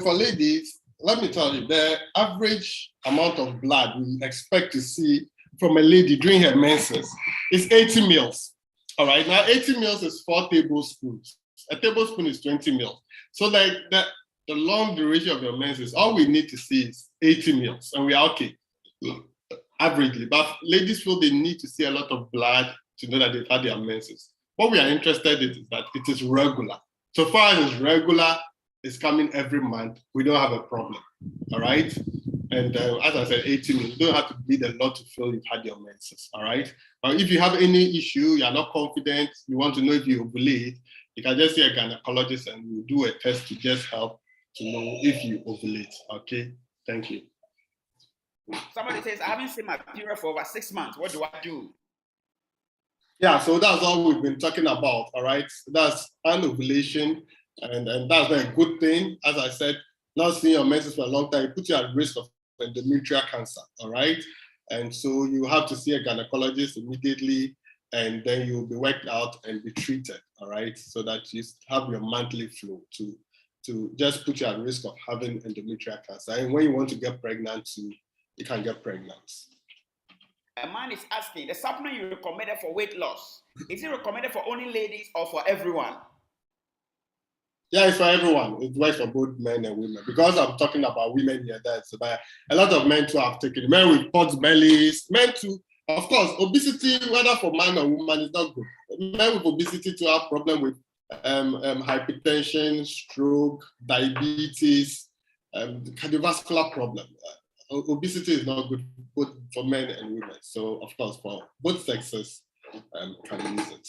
for ladies, let me tell you, the average amount of blood we expect to see from a lady during her menses is 80 mils. All right, now 80 mils is 4 tablespoons. A tablespoon is 20 mils. So like the long duration of your menses, all we need to see is 80 mils, and we are okay, averagely. But ladies feel they need to see a lot of blood to know that they've had their menses. What we are interested in is that it is regular. So far as it's regular, it's coming every month, we don't have a problem, all right? And as I said, 18 minutes, you don't have to bleed a lot to feel you've had your menses, all right? If you have any issue, you're not confident, you want to know if you ovulate, you can just see a gynecologist and we'll do a test to just help to know if you ovulate, okay? Thank you. Somebody says, I haven't seen my period for over 6 months. What do I do? Yeah, so that's all we've been talking about, all right? That's anovulation, and that's a good thing. As I said, not seeing your menses for a long time, it puts you at risk of endometrial cancer, all right? And so you have to see a gynecologist immediately, and then you'll be worked out and be treated, all right? So that you have your monthly flow to just put you at risk of having endometrial cancer. And when you want to get pregnant, you can get pregnant. A man is asking, the supplement you recommended for weight loss, is it recommended for only ladies or for everyone? Yeah, it's for everyone. It works for both men and women. Because I'm talking about women here, that's about a lot of men too have taken it. Men with pot bellies, men too. Of course, obesity, whether for man or woman, is not good. Men with obesity too have problem with hypertension, stroke, diabetes, cardiovascular problem. Obesity is not good both for men and women. So, of course, for both sexes, can use it.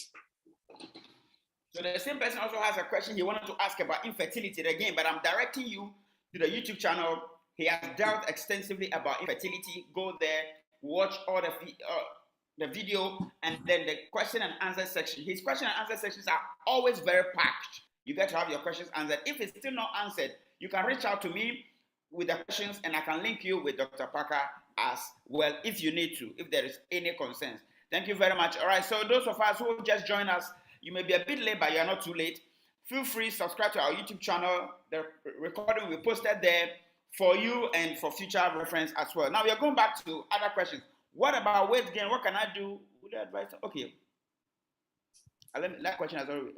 So the same person also has a question he wanted to ask about infertility again, but I'm directing you to the YouTube channel. He has dealt extensively about infertility. Go there, watch all the video, and then the question and answer section. His question and answer sections are always very packed. You get to have your questions answered. If it's still not answered, you can reach out to me with the questions, and I can link you with Dr. Parker as well if you need to, if there is any concerns. Thank you very much. All right, so those of us who just joined us, you may be a bit late, but you are not too late. Feel free to subscribe to our YouTube channel. The recording will be posted there for you and for future reference as well. Now we are going back to other questions. What about weight gain? What can I do? Would I advise? Okay. That question has already.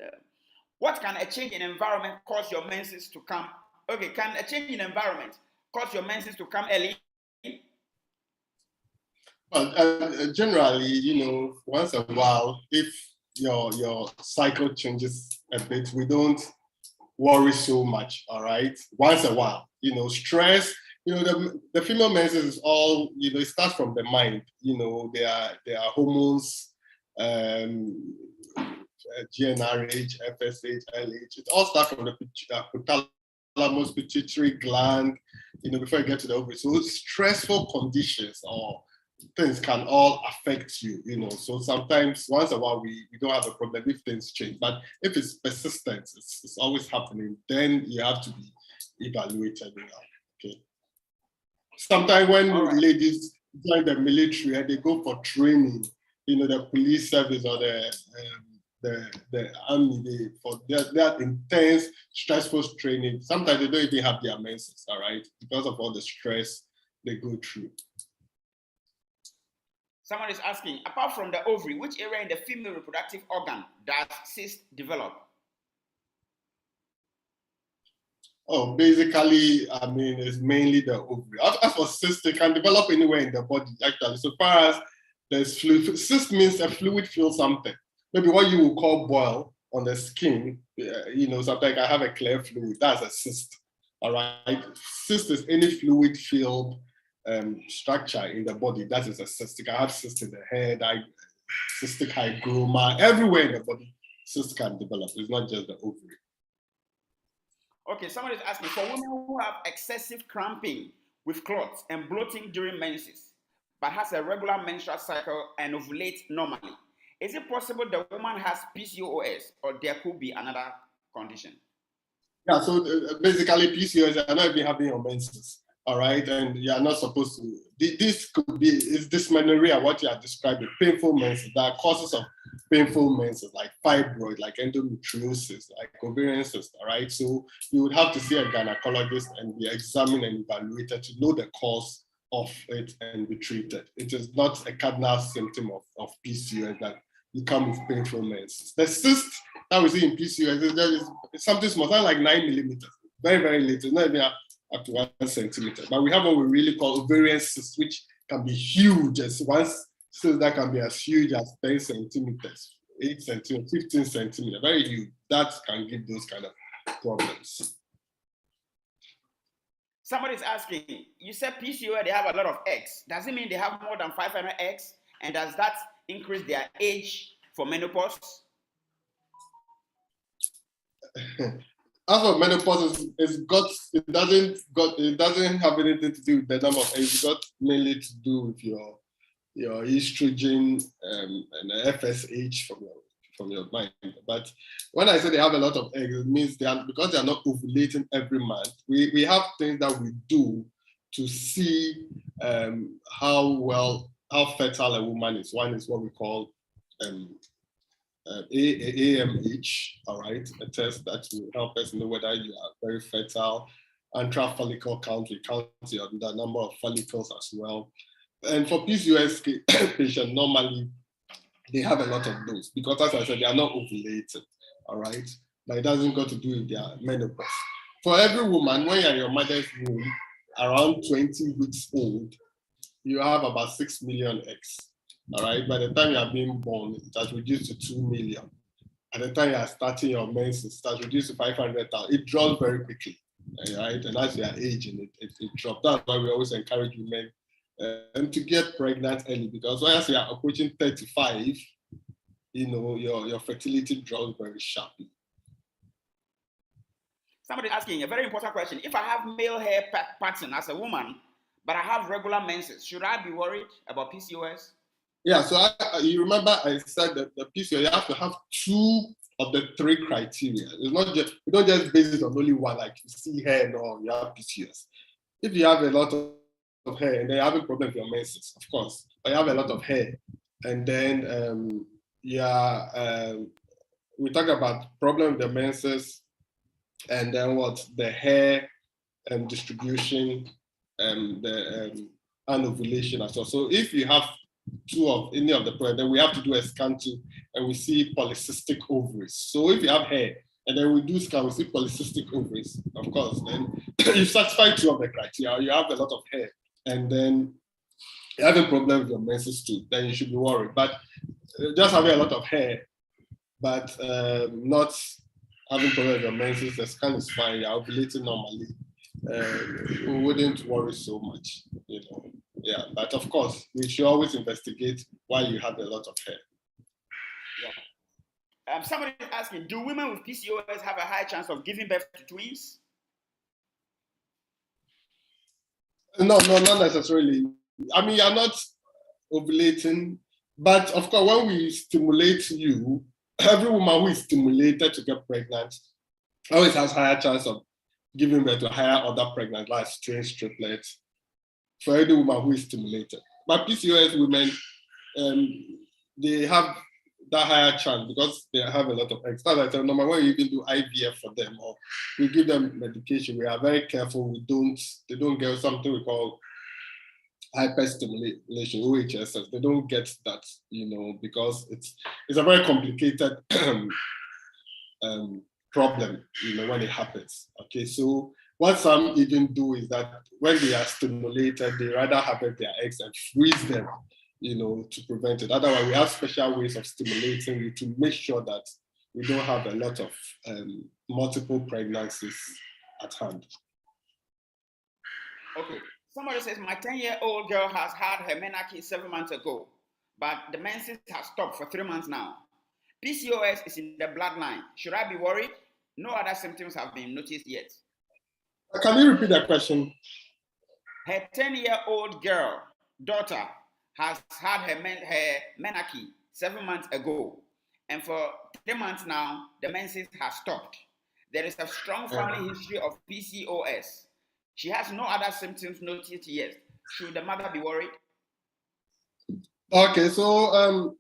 What can a change in environment cause your menses to come? Okay, can a change in environment cause your menses to come early? Well, generally, once in a while, if your cycle changes a bit, we don't worry so much, all right? Once in a while, stress, the female menses is all, it starts from the mind, there are hormones, GnRH, FSH, LH, it all starts from the hypothalamus pituitary gland, before you get to the ovary. So stressful conditions or things can all affect you, So sometimes, once in a while, we don't have a problem if things change. But if it's persistent, it's always happening, then you have to be evaluated. Okay. Sometimes when ladies join the military and they go for training, the police service or the army, for that intense, stressful training, sometimes they don't even have their menses, all right, because of all the stress they go through. Someone is asking, apart from the ovary, which area in the female reproductive organ does cyst develop? Oh, basically, it's mainly the ovary. As for cyst, it can develop anywhere in the body, actually. So far as there's fluid, cyst means a fluid feels something. Maybe what you would call boil on the skin, sometimes I have a clear fluid, that's a cyst, all right? Cyst is any fluid filled structure in the body that is a cystic. I have cysts in the head, cystic hygroma, everywhere in the body, cysts can develop. It's not just the ovary. Okay, somebody is asking, for women who have excessive cramping with clots and bloating during menses, but has a regular menstrual cycle and ovulates normally, is it possible the woman has PCOS or there could be another condition? Yeah, so basically PCOS are not even having your menses, all right? And you are not supposed to, this could be, is dysmenorrhea, what you are describing, painful menses. There are causes of painful menses like fibroid, like endometriosis, like ovarian cyst, all right? So you would have to see a gynecologist and be examined and evaluated to know the cause of it and be treated. It is not a cardinal symptom of PCOS that you come with painful menses. The cyst that we see in PCOS is something small, something like 9 millimeters, very, very little, not even up to 1 centimeter. But we have what we really call ovarian cyst, which can be huge. As one cyst that can be as huge as 10 centimeters, 8 centimeters, 15 centimeters, very huge. That can give those kind of problems. Somebody's asking, you said PCOS, they have a lot of eggs. Does it mean they have more than 500 eggs? And does that increase their age for menopause? As for menopause, it doesn't have anything to do with the number of eggs. It's got mainly to do with your estrogen and FSH from your mind. But when I say they have a lot of eggs, it means because they are not ovulating every month. We have things that we do to see how fertile a woman is. One is what we call AMH, all right, a test that will help us know whether you are very fertile. Intra-follicle count, we count the number of follicles as well. And for PCOS patients, normally they have a lot of those because, as I said, they are not ovulated, all right? But it doesn't got to do with their menopause. For every woman, when you're in your mother's womb, around 20 weeks old, you have about 6 million eggs. All right, by the time you are being born, it has reduced to 2 million. At the time you are starting your menses, it has reduced to 500,000. It drops very quickly, right? And as you are aging, it drops. That's why we always encourage women to get pregnant early, because once you are approaching 35, your fertility drops very sharply. Somebody asking a very important question. If I have male hair pattern as a woman, but I have regular menses, should I be worried about PCOS? Yeah, so you remember I said that the PCOS, you have to have 2 of the 3 criteria. It's not just, you don't just base it on only one, like you see hair, no, you have PCOS. If you have a lot of hair and then you have a problem with your menses, of course, but you have a lot of hair, and then we talk about problem with the menses, and then the hair distribution, the anovulation as well. So if you have 2 of any of the problems, then we have to do a scan too, and we see polycystic ovaries. So if you have hair, and then we do scan, we see polycystic ovaries, of course, then you satisfy 2 of the criteria, you have a lot of hair, and then you have a problem with your menses too, then you should be worried. But just having a lot of hair, but not having problem with your menses, the scan is fine, you're ovulating normally, we wouldn't worry so much, Yeah, but of course, we should always investigate why you have a lot of hair. Yeah. Somebody is asking, do women with PCOS have a high chance of giving birth to twins? No, not necessarily. I mean, you're not ovulating, but of course, when we stimulate you, every woman who is stimulated to get pregnant always has higher chance of giving birth to higher other pregnant, like twins, triplets, for any woman who is stimulated. But PCOS women, they have that higher chance because they have a lot of eggs. That's like number one, we even do IVF for them, or we give them medication. We are very careful. They don't get something we call hyperstimulation, OHSS. They don't get that, because it's a very complicated problem, when it happens. Okay, so what some even do is that when they are stimulated, they rather harvest their eggs and freeze them, to prevent it. Otherwise, we have special ways of stimulating you to make sure that we don't have a lot of multiple pregnancies at hand. Okay, Somebody says, my 10-year-old girl has had her menarche 7 months ago, but the menses have stopped for 3 months now. PCOS is in the bloodline. Should I be worried? No other symptoms have been noticed yet. Can you repeat that question? Her 10-year-old girl, daughter, has had her menarche 7 months ago, and for 3 months now, the menses have stopped. There is a strong family history of PCOS. She has no other symptoms noticed yet. Should the mother be worried? Okay, so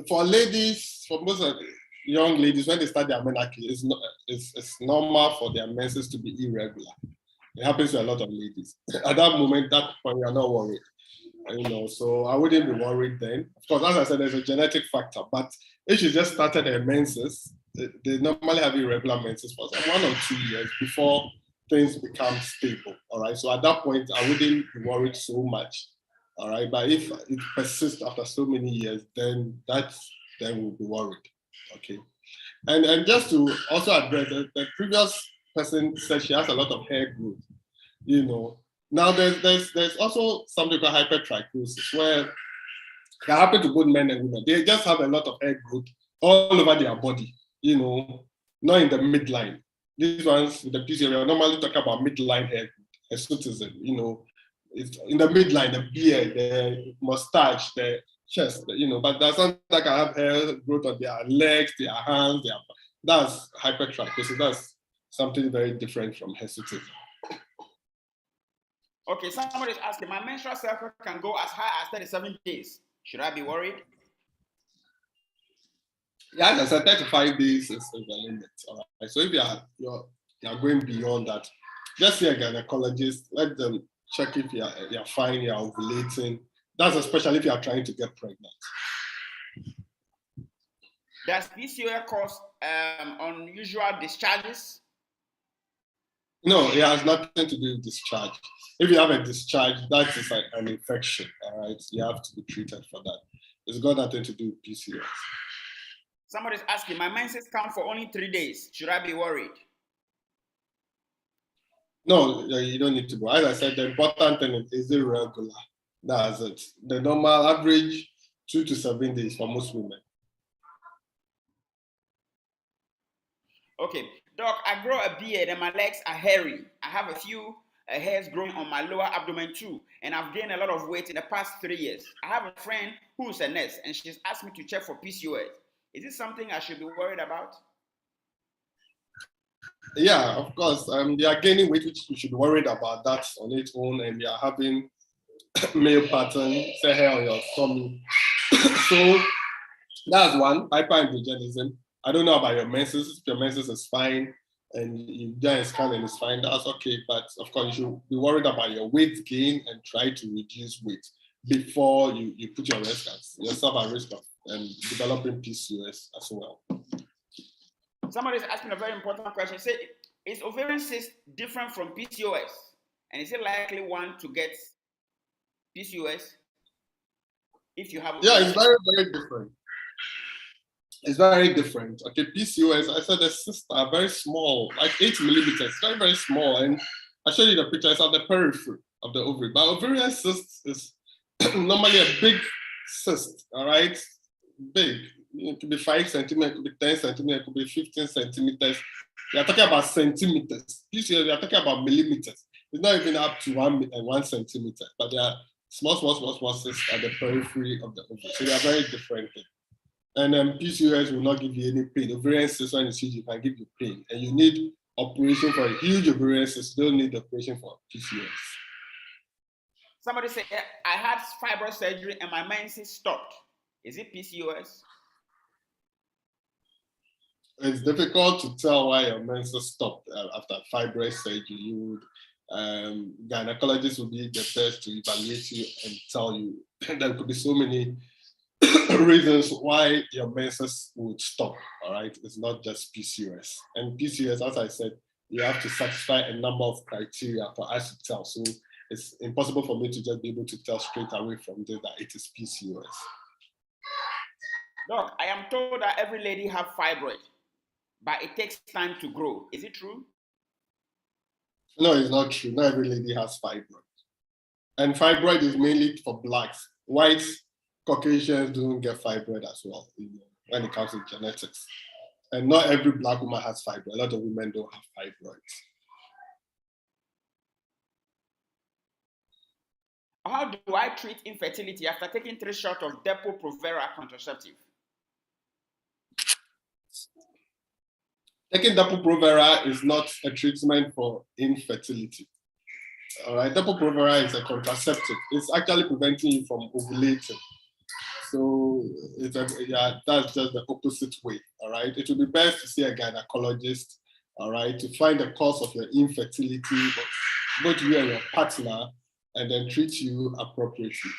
for ladies, for most of young ladies, when they start their menarche, it's normal for their menses to be irregular. It happens to a lot of ladies. At that moment, that point, you're not worried. So I wouldn't be worried then. Of course, as I said, there's a genetic factor, but if she just started her menses, they normally have irregular menses for 1 or 2 years before things become stable. All right. So at that point, I wouldn't be worried so much. All right. But if it persists after so many years, then we'll be worried. Okay. And just to also address the previous person said she has a lot of hair growth. Now there's also something called hypertrichosis where that happen to both men and women. They just have a lot of hair growth all over their body, not in the midline. These ones with the PCOS, we normally talk about midline hair growth, hirsutism, it's in the midline, the beard, the mustache, the chest, but there's some that can have hair growth on their legs, their hands, that's hypertrichosis. That's something very different from hirsutism. Okay, somebody is asking, my menstrual cycle can go as high as 37 days. Should I be worried? Yeah, as I said, 35 days is the limit. All right. So if you're going beyond that, just see a gynecologist, let them check if you're fine, you're ovulating. That's especially if you're trying to get pregnant. Does PCOS cause unusual discharges? No, it has nothing to do with discharge. If you have a discharge, that is like an infection. All right, you have to be treated for that. It's got nothing to do with PCOS. Somebody's asking, my menses come for only 3 days. Should I be worried? No, you don't need to go. As I said, the important thing is irregular. That's it. The normal average 2 to 7 days for most women. Okay, Doc, I grow a beard and my legs are hairy. I have a few hairs growing on my lower abdomen too, and I've gained a lot of weight in the past 3 years. I have a friend who's a nurse, and she's asked me to check for PCOS. Is this something I should be worried about? Yeah, of course. They are gaining weight, which you should be worried about that on its own, and they are having male pattern, say hair on your tummy. So that's one, hyperandrogenism. I don't know about your menses. If your menses is fine and you've done a scan and it's fine, that's okay. But of course, you should be worried about your weight gain and try to reduce weight before you put yourself at risk of developing PCOS as well. Somebody is asking a very important question. Say, is ovarian cyst different from PCOS? And is it likely one to get PCOS if you have? Yeah, it's very, very different. It's very different. Okay, PCOS, I said the cysts are very small, like 8 millimeters, very, very small. And I showed you the picture, it's at the periphery of the ovary. But ovarian cyst is normally a big cyst, all right? Big. It could be 5 centimeters, it could be 10 centimeters, it could be 15 centimeters. We are talking about centimeters. PCOS, we are talking about millimeters. It's not even up to 1 centimeter, but they are small cysts at the periphery of the ovary. So they are very different things. And PCOS will not give you any pain. Ovarian cyst, when you see it, can give you pain. And you need operation for a huge ovarian cyst. You don't need operation for PCOS. Somebody said, I had fibroid surgery and my menses stopped. Is it PCOS? It's difficult to tell why your menses stopped after fibroid surgery. Gynecologists will be the best to evaluate you and tell you. There could be so many reasons why your menses would stop. All right, it's not just PCOS. And PCOS, as I said, you have to satisfy a number of criteria for us to tell. So it's impossible for me to just be able to tell straight away from this that it is PCOS. Doc, I am told that every lady have fibroid, but it takes time to grow. Is it true? No, it's not true. Not every lady has fibroid. And fibroid is mainly for blacks. Whites, Caucasians don't get fibroid as well, when it comes to genetics. And not every black woman has fibroid. A lot of women don't have fibroids. How do I treat infertility after taking 3 shots of Depo-Provera contraceptive? Taking Depo-Provera is not a treatment for infertility. All right, Depo-Provera is a contraceptive. It's actually preventing you from ovulating. So that's just the opposite way. All right, it would be best to see a gynecologist. All right, to find the cause of your infertility, both you and your partner, and then treat you appropriately.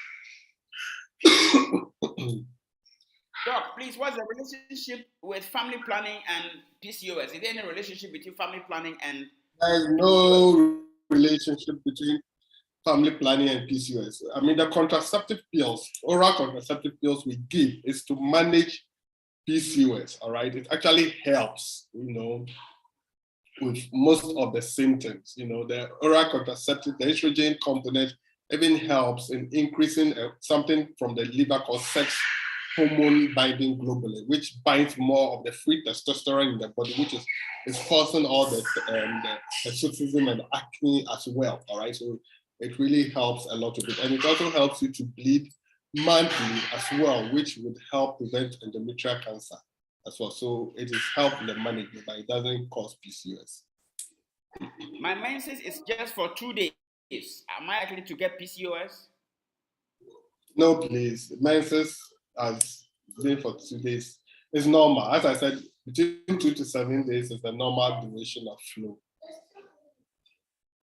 Doc, please, what's the relationship with family planning and PCOS? Is there any relationship between family planning and There's no relationship between family planning and PCOS. I mean, the contraceptive pills, oral contraceptive pills we give is to manage PCOS, all right? It actually helps, with most of the symptoms. The oral contraceptive, the estrogen component even helps in increasing something from the liver called sex hormone binding globulin, which binds more of the free testosterone in the body, which is causing all the hirsutism and acne as well, all right? So it really helps a lot of it. And it also helps you to bleed monthly as well, which would help prevent endometrial cancer as well. So it is helping the management, but it doesn't cause PCOS. My menses is just for 2 days. Am I likely to get PCOS? No, please. Menses has been for 2 days. It's normal. As I said, between 2 to 7 days is the normal duration of flow.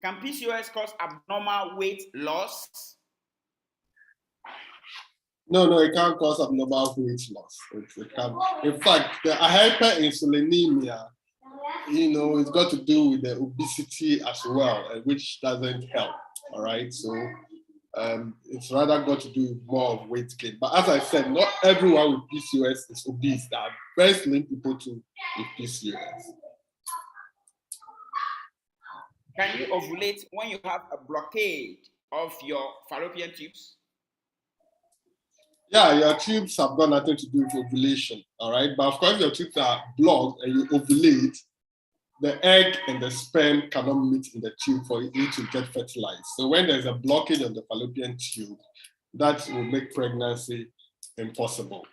Can PCOS cause abnormal weight loss? No, it can't cause abnormal weight loss. It can. In fact, the hyperinsulinemia, it's got to do with the obesity as well, which doesn't help. All right, so it's rather got to do with more of weight gain. But as I said, not everyone with PCOS is obese. There are very slim people too with PCOS. Can you ovulate when you have a blockade of your fallopian tubes? Yeah, your tubes have got nothing to do with ovulation, all right? But of course, your tubes are blocked and you ovulate, the egg and the sperm cannot meet in the tube for you to get fertilized. So when there's a blockage of the fallopian tube, that will make pregnancy impossible.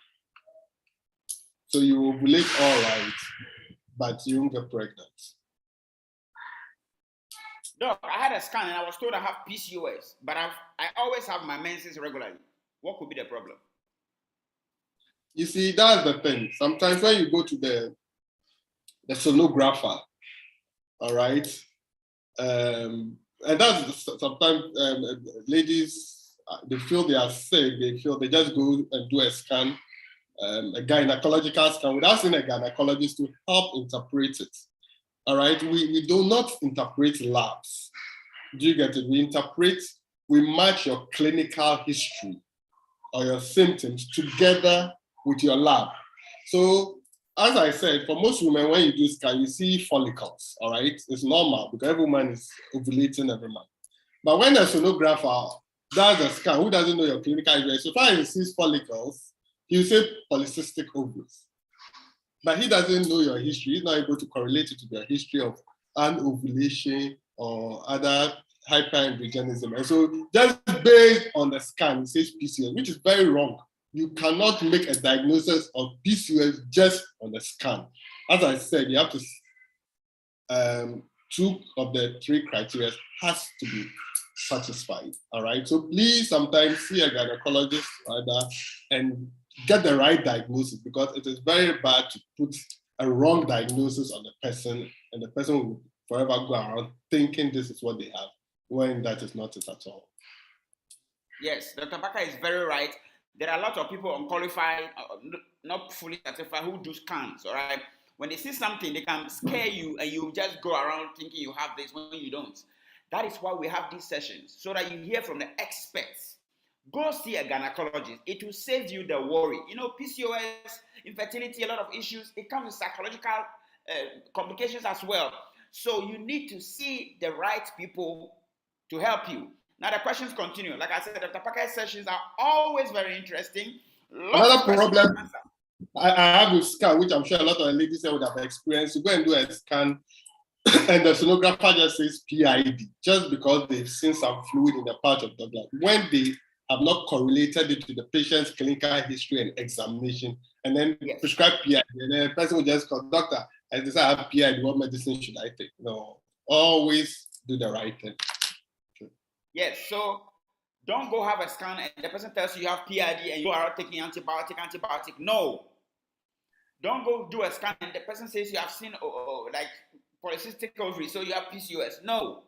So you ovulate all right, but you won't get pregnant. Doc, I had a scan and I was told I have PCOS, but I always have my menses regularly. What could be the problem? You see, that's the thing. Sometimes when you go to the sonographer, all right, and that's sometimes ladies, they feel they are sick, they just go and do a scan, a gynecological scan without seeing a gynecologist to help interpret it. All right, we do not interpret labs. Do you get it? We match your clinical history or your symptoms together with your lab. So, as I said, for most women, when you do scan, you see follicles, all right? It's normal because every woman is ovulating every month. But when a sonographer does a scan, who doesn't know your clinical history, so far as he sees follicles, he'll say polycystic ovaries. But he doesn't know your history. He's not able to correlate it to your history of anovulation or other hyperandrogenism. And so just based on the scan, it says PCOS, which is very wrong. You cannot make a diagnosis of PCOS just on the scan. As I said, you have to, 2 of the 3 criteria has to be satisfied, all right? So please sometimes see a gynecologist rather and get the right diagnosis, because it is very bad to put a wrong diagnosis on the person and the person will forever go around thinking this is what they have, when that is not it at all. Yes, Dr. Parker is very right. There are a lot of people unqualified, not fully certified, who do scans, all right? When they see something, they can scare you and you just go around thinking you have this when you don't. That is why we have these sessions, so that you hear from the experts. Go see a gynecologist. It will save you the worry. PCOS, infertility, a lot of issues. It comes with psychological complications as well. So you need to see the right people to help you. Now the questions continue. Like I said, Dr. Parker's sessions are always very interesting. Lots Another of questions problem to answer. I have with scan, which I'm sure a lot of ladies would have experienced. You go and do a scan, and the sonographer just says PID, just because they've seen some fluid in the pouch of the blood, when they have not correlated it to the patient's clinical history and examination, and then prescribe PID, and then the person will just call, doctor, I decide I have PID, what medicine should I take? No, always do the right thing. Okay. Yes, so don't go have a scan and the person tells you you have PID and you are taking antibiotic. No. Don't go do a scan and the person says you have seen like polycystic ovary, so you have PCOS. No.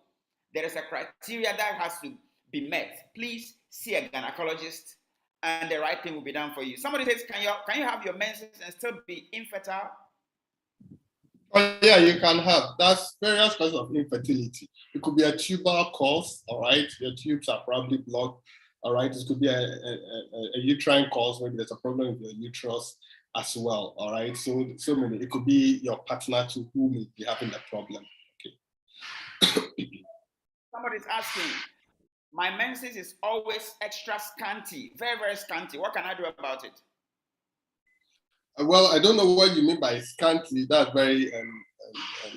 There is a criteria that has to be met. Please see a gynecologist and the right thing will be done for you. Somebody says, can you have your menses and still be infertile? Oh, yeah, you can have. That's various causes of infertility. It could be a tubal cause, all right? Your tubes are probably blocked, all right? This could be a uterine cause, maybe there's a problem with your uterus as well, all right? So many. It could be your partner too who may be having the problem. Okay. Somebody's asking, my menses is always extra scanty, very, very scanty. What can I do about it? Well, I don't know what you mean by scanty. That's very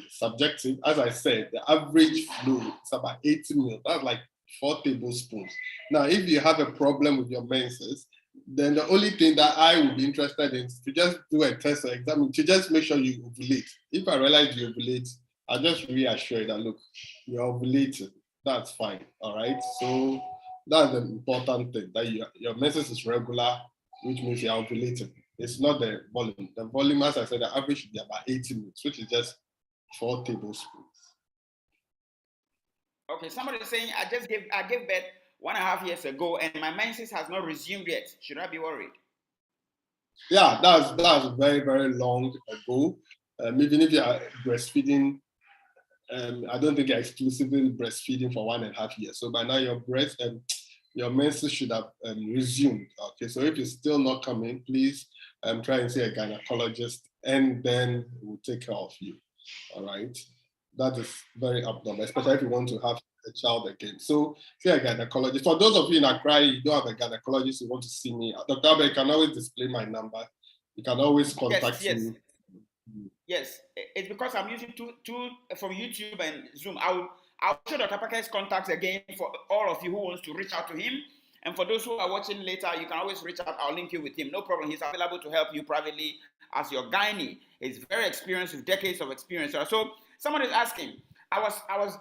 subjective. As I said, the average flow is about 80 ml. That's like 4 tablespoons. Now, if you have a problem with your menses, then the only thing that I would be interested in is to just do a test or examine to just make sure you ovulate. If I realize you ovulate, I'll just reassure you that, look, you're ovulating. That's fine, all right? So that's the important thing, that your menses is regular, which means you're ovulating. It's not the volume. The volume, as I said, the average should be about 80 minutes, which is just 4 tablespoons. Okay, somebody is saying, I gave birth 1.5 years ago and my menses has not resumed yet. Should I be worried? Yeah, that's very, very long ago. Even if you are breastfeeding, I don't think you're exclusively breastfeeding for 1.5 years. So by now your menses should have resumed. Okay, so if it's still not coming, please try and see a gynecologist, and then we'll take care of you. All right, that is very abnormal, especially if you want to have a child again. So see a gynecologist. For those of you in Accra, you don't have a gynecologist, you want to see me, Dr. Abe, you can always display my number. You can always contact me. Yes, it's because I'm using two from YouTube and Zoom. I'll show Dr. Parker's contacts again for all of you who wants to reach out to him. And for those who are watching later, you can always reach out. I'll link you with him. No problem. He's available to help you privately as your gynae. He's very experienced with decades of experience. So someone is asking, I was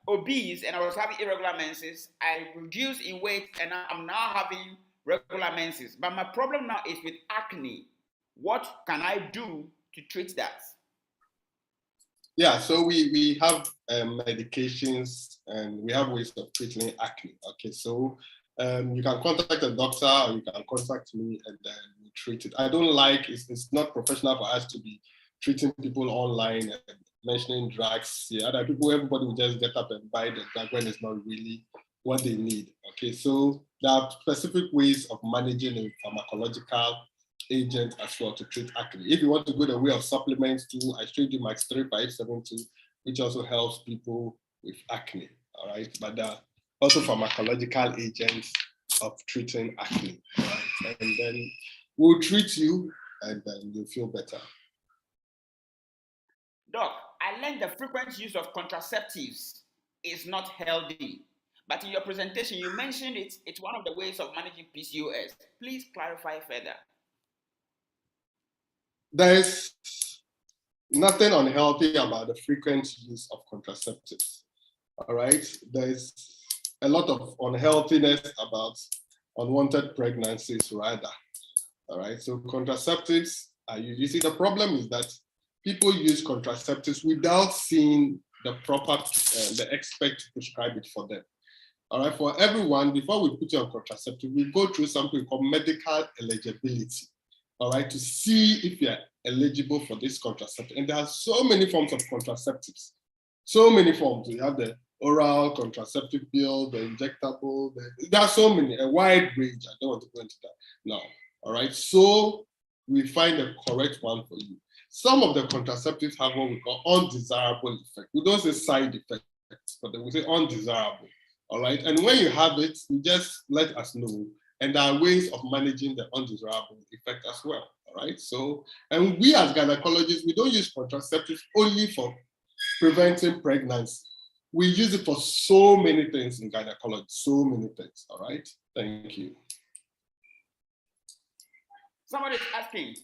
obese and I was having irregular menses. I reduced in weight and I'm now having regular menses. But my problem now is with acne. What can I do to treat that? Yeah, so we have medications and we have ways of treating acne. Okay, so you can contact a doctor or you can contact me and then we treat it. I don't like, it's not professional for us to be treating people online and mentioning drugs. Yeah, other people, everybody will just get up and buy the drug when it's not really what they need. Okay, so there are specific ways of managing a pharmacological agent as well to treat acne. If you want to go the way of supplements too, I showed you Max 3572, which also helps people with acne. All right, but there are also pharmacological agents of treating acne. All right, and then we'll treat you and then you'll feel better. Doc, I learned the frequent use of contraceptives is not healthy. But in your presentation, you mentioned it's one of the ways of managing PCOS. Please clarify further. There's nothing unhealthy about the frequent use of contraceptives. All right, there's a lot of unhealthiness about unwanted pregnancies rather. All right, so contraceptives are used. You see, the problem is that people use contraceptives without seeing the proper, the expert to prescribe it for them. All right, for everyone, before we put you on contraceptive, we go through something called medical eligibility. All right, to see if you're eligible for this contraceptive. And there are so many forms of contraceptives. So many forms. You have the oral contraceptive pill, the injectable, there are so many, a wide range. I don't want to go into that now. All right, so we find the correct one for you. Some of the contraceptives have what we call undesirable effect. We don't say side effects, but we say undesirable. All right. And when you have it, you just let us know. And there are ways of managing the undesirable effect as well. All right. So, and we as gynecologists, we don't use contraceptives only for preventing pregnancy. We use it for so many things in gynecology, so many things. All right. Thank you. Somebody is asking,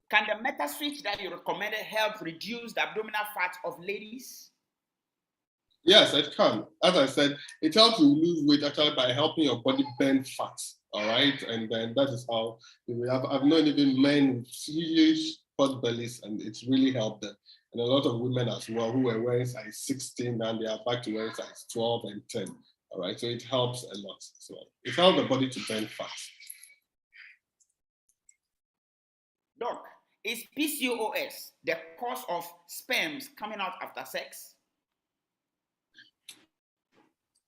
can the meta switch that you recommended help reduce the abdominal fat of ladies? Yes, it can. As I said, it helps you lose weight actually by helping your body burn fat. All right. And then that is how I've known even men with huge pot bellies, and it's really helped them. And a lot of women as well who were wearing size 16 and they are back to wearing size 12 and 10. All right. So it helps a lot. So it helps the body to burn fat. Doc, is PCOS the cause of sperms coming out after sex?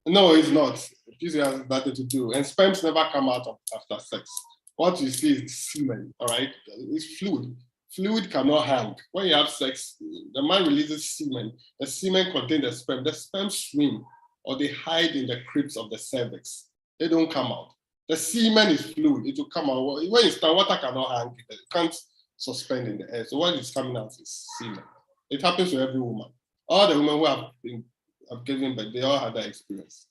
No, it's not. PCOS has nothing to do. And sperms never come out after sex. What you see is semen, all right? It's fluid. Fluid cannot hang. When you have sex, the man releases semen. The semen contains the sperm. The sperm swim or they hide in the crypts of the cervix. They don't come out. The semen is fluid. It will come out. When you start, water cannot hang. It can't suspend in the air. So what is coming out is semen. It happens to every woman. All the women who have given birth, they all had that experience.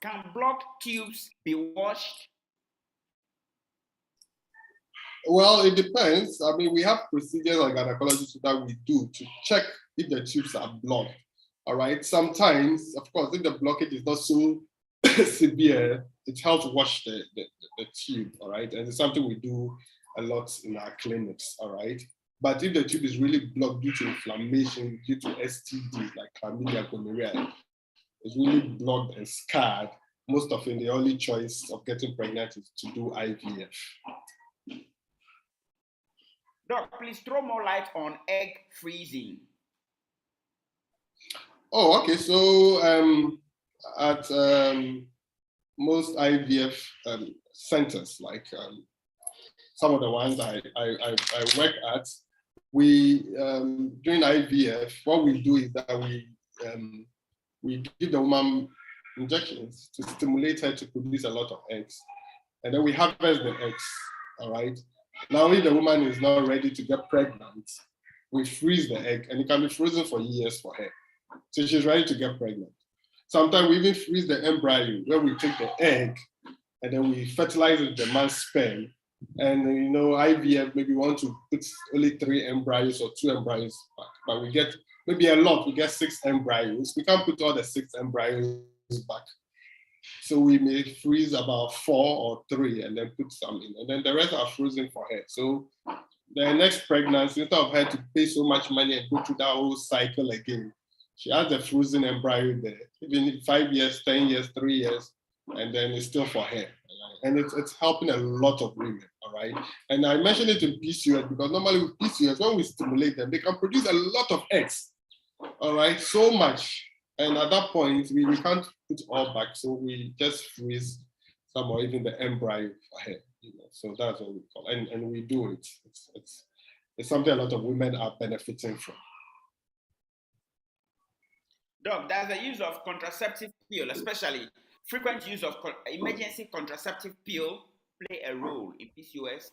Can blocked tubes be washed? Well, it depends. I mean, we have procedures like gynecologists that we do to check if the tubes are blocked. All right. Sometimes, of course, if the blockage is not so severe, it helps wash the tube. All right. And it's something we do a lot in our clinics. All right. But if the tube is really blocked due to inflammation, due to STD, like chlamydia, gonorrhea, it's really blocked and scarred, most often the only choice of getting pregnant is to do IVF. Doc, please throw more light on egg freezing. Oh, okay. So at most IVF centers, like some of the ones I work at, we during IVF, what we do is that we give the woman injections to stimulate her to produce a lot of eggs, and then we harvest the eggs. All right. Now, if the woman is not ready to get pregnant, we freeze the egg, and it can be frozen for years for her. So she's ready to get pregnant. Sometimes we even freeze the embryo, where we take the egg and then we fertilize it with the man's sperm. And IVF, maybe we want to put only 3 embryos or 2 embryos back, but we get maybe a lot. We get 6 embryos. We can't put all the 6 embryos back. So we may freeze about 4 or 3 and then put some in, and then the rest are frozen for her. So the next pregnancy, instead of her to pay so much money and go through that whole cycle again, she has a frozen embryo there, even 5 years, 10 years, 3 years, and then it's still for her. And it's helping a lot of women, all right? And I mentioned it in PCOS because normally with PCOS, when we stimulate them, they can produce a lot of eggs, all right? So much. And at that point, we can't put all back, so we just freeze some or even the embryo for her. So that's what we call it. And we do it. It's something a lot of women are benefiting from. Doc, does the use of contraceptive pill, especially frequent use of emergency contraceptive pill, play a role in PCOS?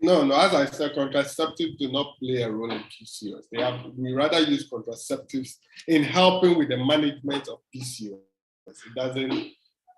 No. As I said, contraceptives do not play a role in PCOS. We rather use contraceptives in helping with the management of PCOS. It doesn't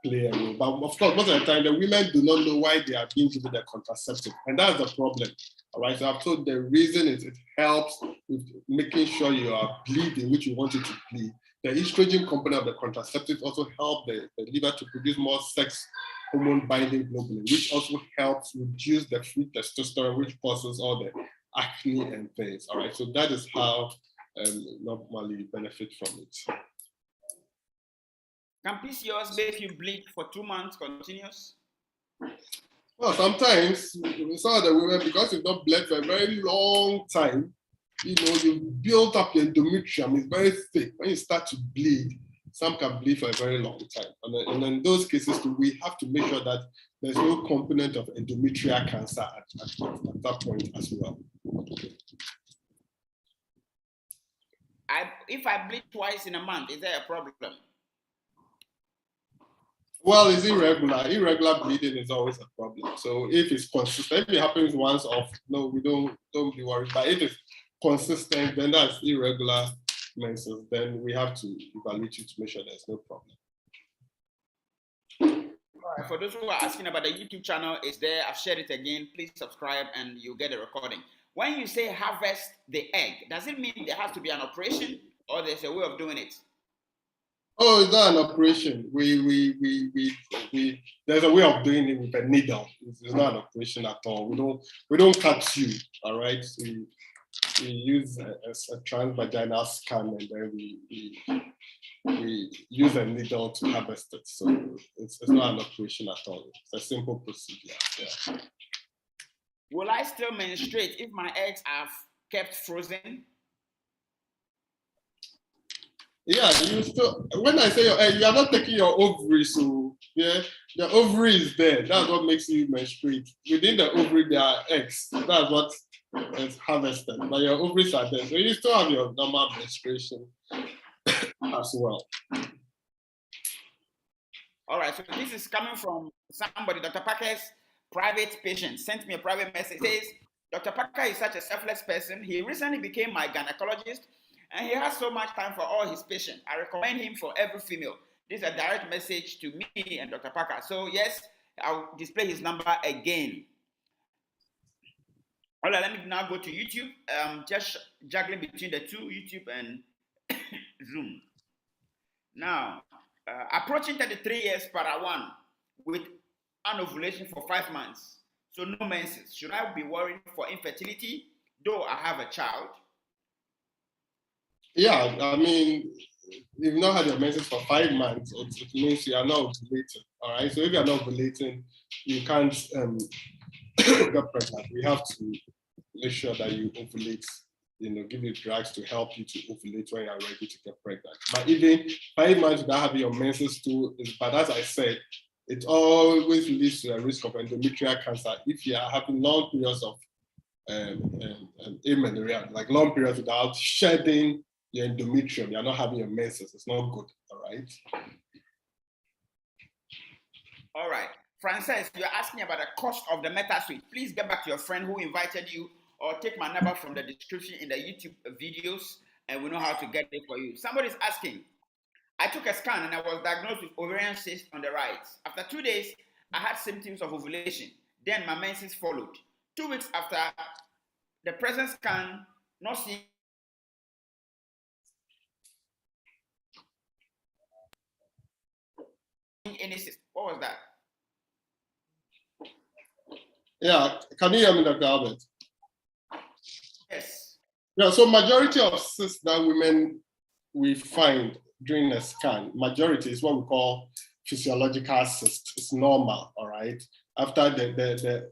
play a role. But of course, most of the time, the women do not know why they are being given the contraceptive. And that's the problem. All right. So I've told the reason is it helps with making sure you are bleeding, which you want it to bleed. The estrogen component of the contraceptive also helps the liver to produce more sex hormone binding globulin, which also helps reduce the free testosterone, which causes all the acne and things. All right. So that is how normally benefit from it. Can PCOS make you bleed for 2 months continuous? Well, sometimes some of the women, because you've not bled for a very long time, you build up your endometrium, it's very thick. When you start to bleed, some can bleed for a very long time. And in those cases, we have to make sure that there's no component of endometrial cancer at that point as well. If I bleed twice in a month, is there a problem? Well, it's irregular. Irregular bleeding is always a problem. So if it's consistent, if it happens once off, no, we don't be worried. But if it's consistent, then that's irregular menses. Then we have to evaluate you to make sure there's no problem. All right, for those who are asking about the YouTube channel, it's there. I've shared it again. Please subscribe and you'll get a recording. When you say harvest the egg, does it mean there has to be an operation or there's a way of doing it? Oh, it's not an operation. There's a way of doing it with a needle. It's not an operation at all. We don't cut you. All right. We use a transvaginal scan and then we use a needle to harvest it. So it's not an operation at all. It's a simple procedure. Yeah. Will I still menstruate if my eggs are kept frozen? Yeah, you still. When I say your egg, you are not taking your ovary, so yeah, the ovary is there. That's what makes you menstruate. Within the ovary, there are eggs. That's what is harvested. But your ovaries are there, so you still have your normal menstruation as well. All right. So this is coming from somebody. Dr. Parker's private patient sent me a private message. It says, Dr. Parker is such a selfless person. He recently became my gynecologist. And he has so much time for all his patients. I recommend him for every female. This is a direct message to me and Dr. Parker. So yes, I'll display his number again. All right, let me now go to YouTube. Just juggling between the two, YouTube and Zoom. Now, approaching 33 years para one with an ovulation for 5 months. So no menses. Should I be worried for infertility, though I have a child? Yeah, I mean, you've not had your menses for 5 months, it means you are not ovulating. All right. So if you are not ovulating, you can't get pregnant. We have to make sure that you ovulate, give you drugs to help you to ovulate when you are ready to get pregnant. But even 5 months without having your menses too is bad. As I said, it always leads to a risk of endometrial cancer if you are having long periods of amenorrhea, like long periods without shedding your endometrium, you're not having your menses. It's not good. All right. All right. Frances, you're asking about the cost of the meta suite. Please get back to your friend who invited you or take my number from the description in the YouTube videos and we know how to get it for you. Somebody's asking, I took a scan and I was diagnosed with ovarian cyst on the right. After 2 days, I had symptoms of ovulation. Then my menses followed. 2 weeks after the present scan, not seeing any cyst. What was that? Yeah, can you hear me, Dr. Albert? Yes. Yeah, so majority of cysts that women we find during a scan, majority is what we call physiological cyst. It's normal, all right? After the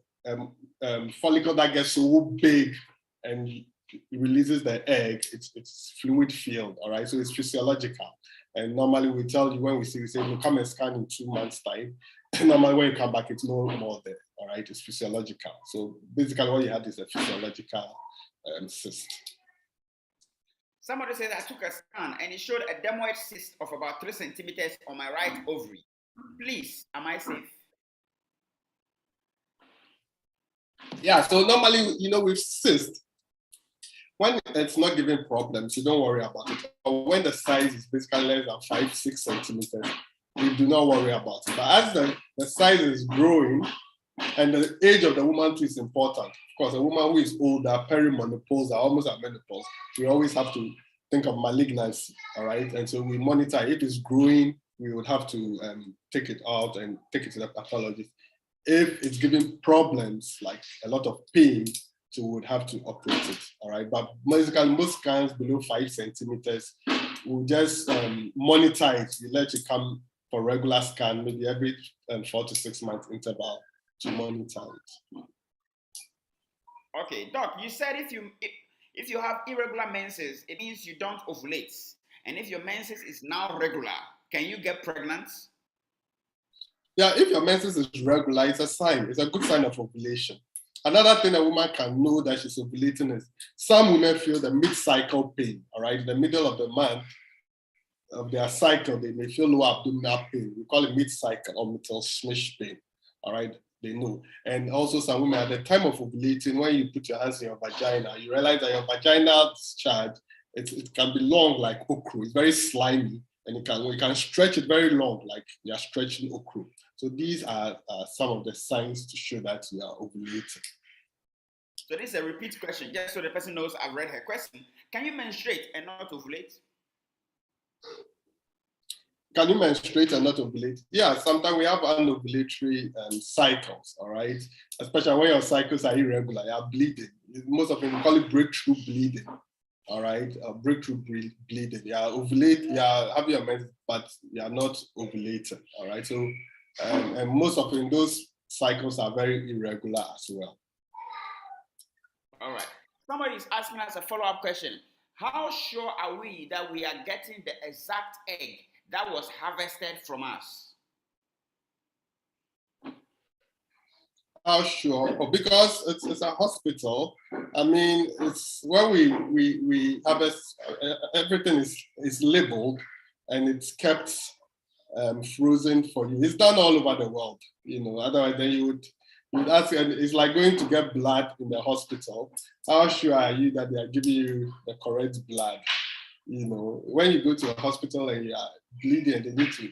follicle that gets so big and it releases the egg, it's fluid filled, all right? So it's physiological. And normally we tell you when we say, you come and scan in 2 months' time. Normally when you come back, it's no more there, all right? It's physiological. So basically what you had is a physiological cyst. Somebody says I took a scan and it showed a dermoid cyst of about 3 centimeters on my right ovary. Please, am I safe? Yeah, so normally, with cyst, when it's not giving problems, you don't worry about it. But when the size is basically less than 5-6 centimeters, you do not worry about it. But as the size is growing, and the age of the woman too is important. Of course, a woman who is older, perimenopause, almost at menopause, we always have to think of malignancy, all right? And so we monitor. If it's growing, we would have to take it out and take it to the pathologist. If it's giving problems, like a lot of pain, so we would have to operate it, all right? But basically, most scans below 5 centimeters, we'll just monitor it. We let you come for regular scan, maybe every 4 to 6 months interval to monitor it. Okay, Doc, you said if you have irregular menses, it means you don't ovulate. and if your menses is now regular, can you get pregnant? Yeah, if your menses is regular, it's a sign. It's a good sign of ovulation. Another thing a woman can know that she's ovulating is some women feel the mid-cycle pain, all right? In the middle of the month of their cycle, they may feel low abdominal pain. We call it mid-cycle or mittelschmerz pain, all right? They know. And also some women at the time of ovulating, when you put your hands in your vagina, you realize that your vaginal discharge, it can be long like okra. It's very slimy, and you can stretch it very long like you're stretching okra. So these are some of the signs to show that you are ovulating. So this is a repeat question, just so the person knows I've read her question. Can you menstruate and not ovulate? Can you menstruate and not ovulate? Yeah, sometimes we have anovulatory cycles, all right? Especially when your cycles are irregular, you're bleeding. Most of them, we call it breakthrough bleeding, all right? Breakthrough bleeding. You are ovulate, you are having your menses, but you are not ovulating, all right? So, and most of them, those cycles are very irregular as well. All right. Somebody is asking us a follow-up question. How sure are we that we are getting the exact egg that was harvested from us? How sure? Oh, because it's a hospital. I mean, it's where we harvest. Everything is labeled, and it's kept frozen for you. It's done all over the world, you know. Otherwise, then you would ask, and it's like going to get blood in the hospital. How sure are you that they are giving you the correct blood? You know, when you go to a hospital and you are bleeding, and they need to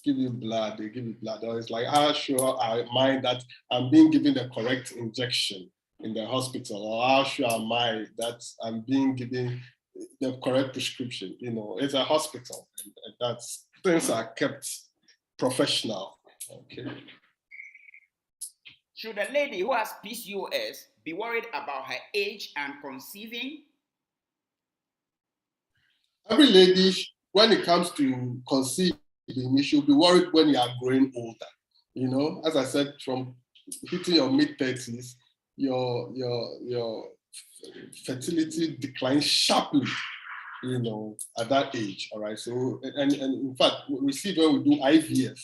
give you blood, they give you blood. Or it's like, how sure am I that I'm being given the correct injection in the hospital? Or how sure am I that I'm being given the correct prescription? You know, it's a hospital, and that's things are kept professional. Okay. Should a lady who has PCOS be worried about her age and conceiving? Every lady, when it comes to conceiving, you should be worried when you are growing older. You know, as I said, from hitting your mid-30s, your fertility declines sharply, you know, at that age. All right. So, and in fact, we see when we do IVF,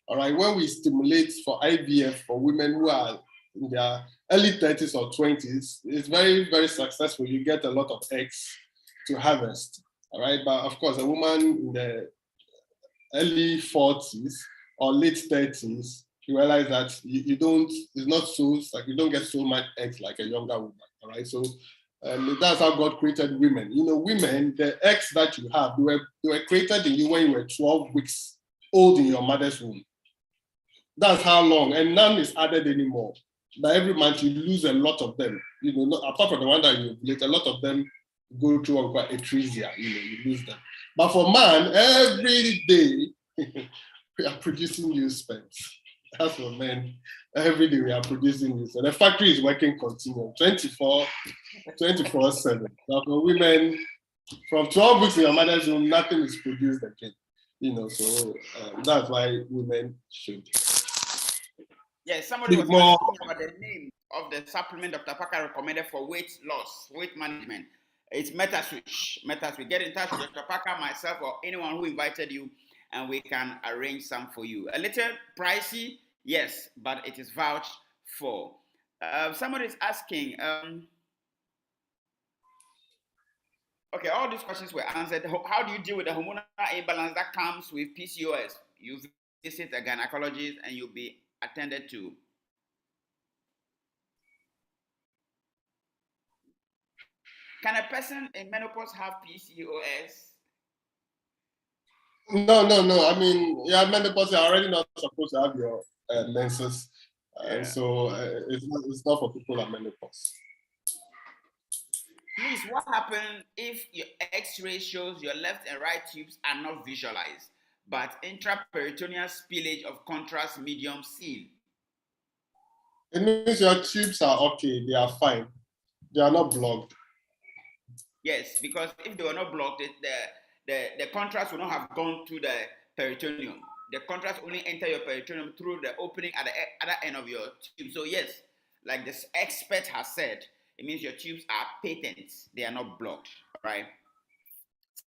all right, when we stimulate for IVF for women who are in their early 30s or 20s, it's very, very successful. You get a lot of eggs to harvest. All right. But of course, a woman in the early 40s or late 30s, you realize that you don't, it's not so, like you don't get so much eggs like a younger woman. All right. So that's how God created women. You know, women, the eggs that you have, they were created in you when you were 12 weeks old in your mother's womb. That's how long, and none is added anymore. But every month you lose a lot of them. You know, apart from the one that you ovulate, a lot of them go through what we call atresia. You know, you lose them. But for man, every day we are producing new sperms. That's for men. Every day we are producing new. So the factory is working continually, 24/7. But for women, from 12 weeks in your mother's womb, nothing is produced again. You know, so that's why women should. Yes, somebody was asking about the name of the supplement Dr. Parker recommended for weight loss, weight management. It's MetaSwitch. MetaSwitch. Get in touch with Dr. Parker, myself, or anyone who invited you, and we can arrange some for you. A little pricey, yes, but it is vouched for. Somebody is asking. Okay, all these questions were answered. How do you deal with the hormonal imbalance that comes with PCOS? You visit a gynecologist and you'll be attended to. Can a person in menopause have PCOS? No. I mean, yeah, menopause, you're already not supposed to have your menses. Yeah. So it's not for people at menopause. Please, what happens if your X-ray shows your left and right tubes are not visualized, but intraperitoneal spillage of contrast medium seen? It means your tubes are okay, they are fine. They are not blocked. Yes, because if they were not blocked, the contrast would not have gone to the peritoneum. The contrast only enter your peritoneum through the opening at the other end of your tube. So yes, like this expert has said, it means your tubes are patent. They are not blocked, right?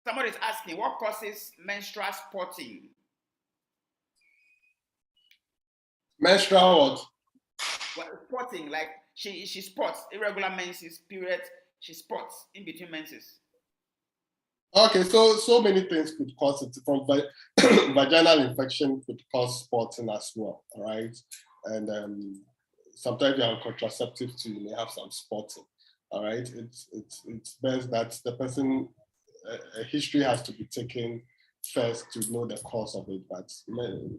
Somebody is asking, what causes menstrual spotting? Menstrual what? Well, spotting, like she spots irregular menses, periods. She spots in between menses. Okay, so many things could cause it. From vaginal infection could cause spotting as well. All right, and sometimes you're on contraceptive too, you may have some spotting. All right, it's best that the person a history has to be taken first to know the cause of it. But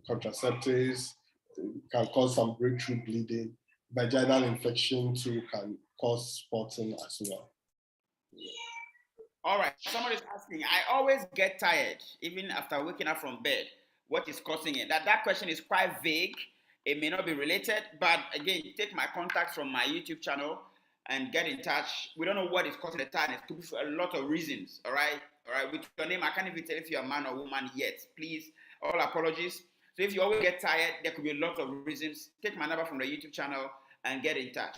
contraceptives can cause some breakthrough bleeding. Vaginal infection too can cause spotting as well. All right. Somebody's asking, I always get tired even after waking up from bed. What is causing it? That question is quite vague. It may not be related, but again, take my contacts from my YouTube channel and get in touch. We don't know what is causing the tiredness. It could be for a lot of reasons. All right. All right. With your name, I can't even tell if you're a man or woman yet. Please, all apologies. So if you always get tired, there could be a lot of reasons. Take my number from the YouTube channel and get in touch.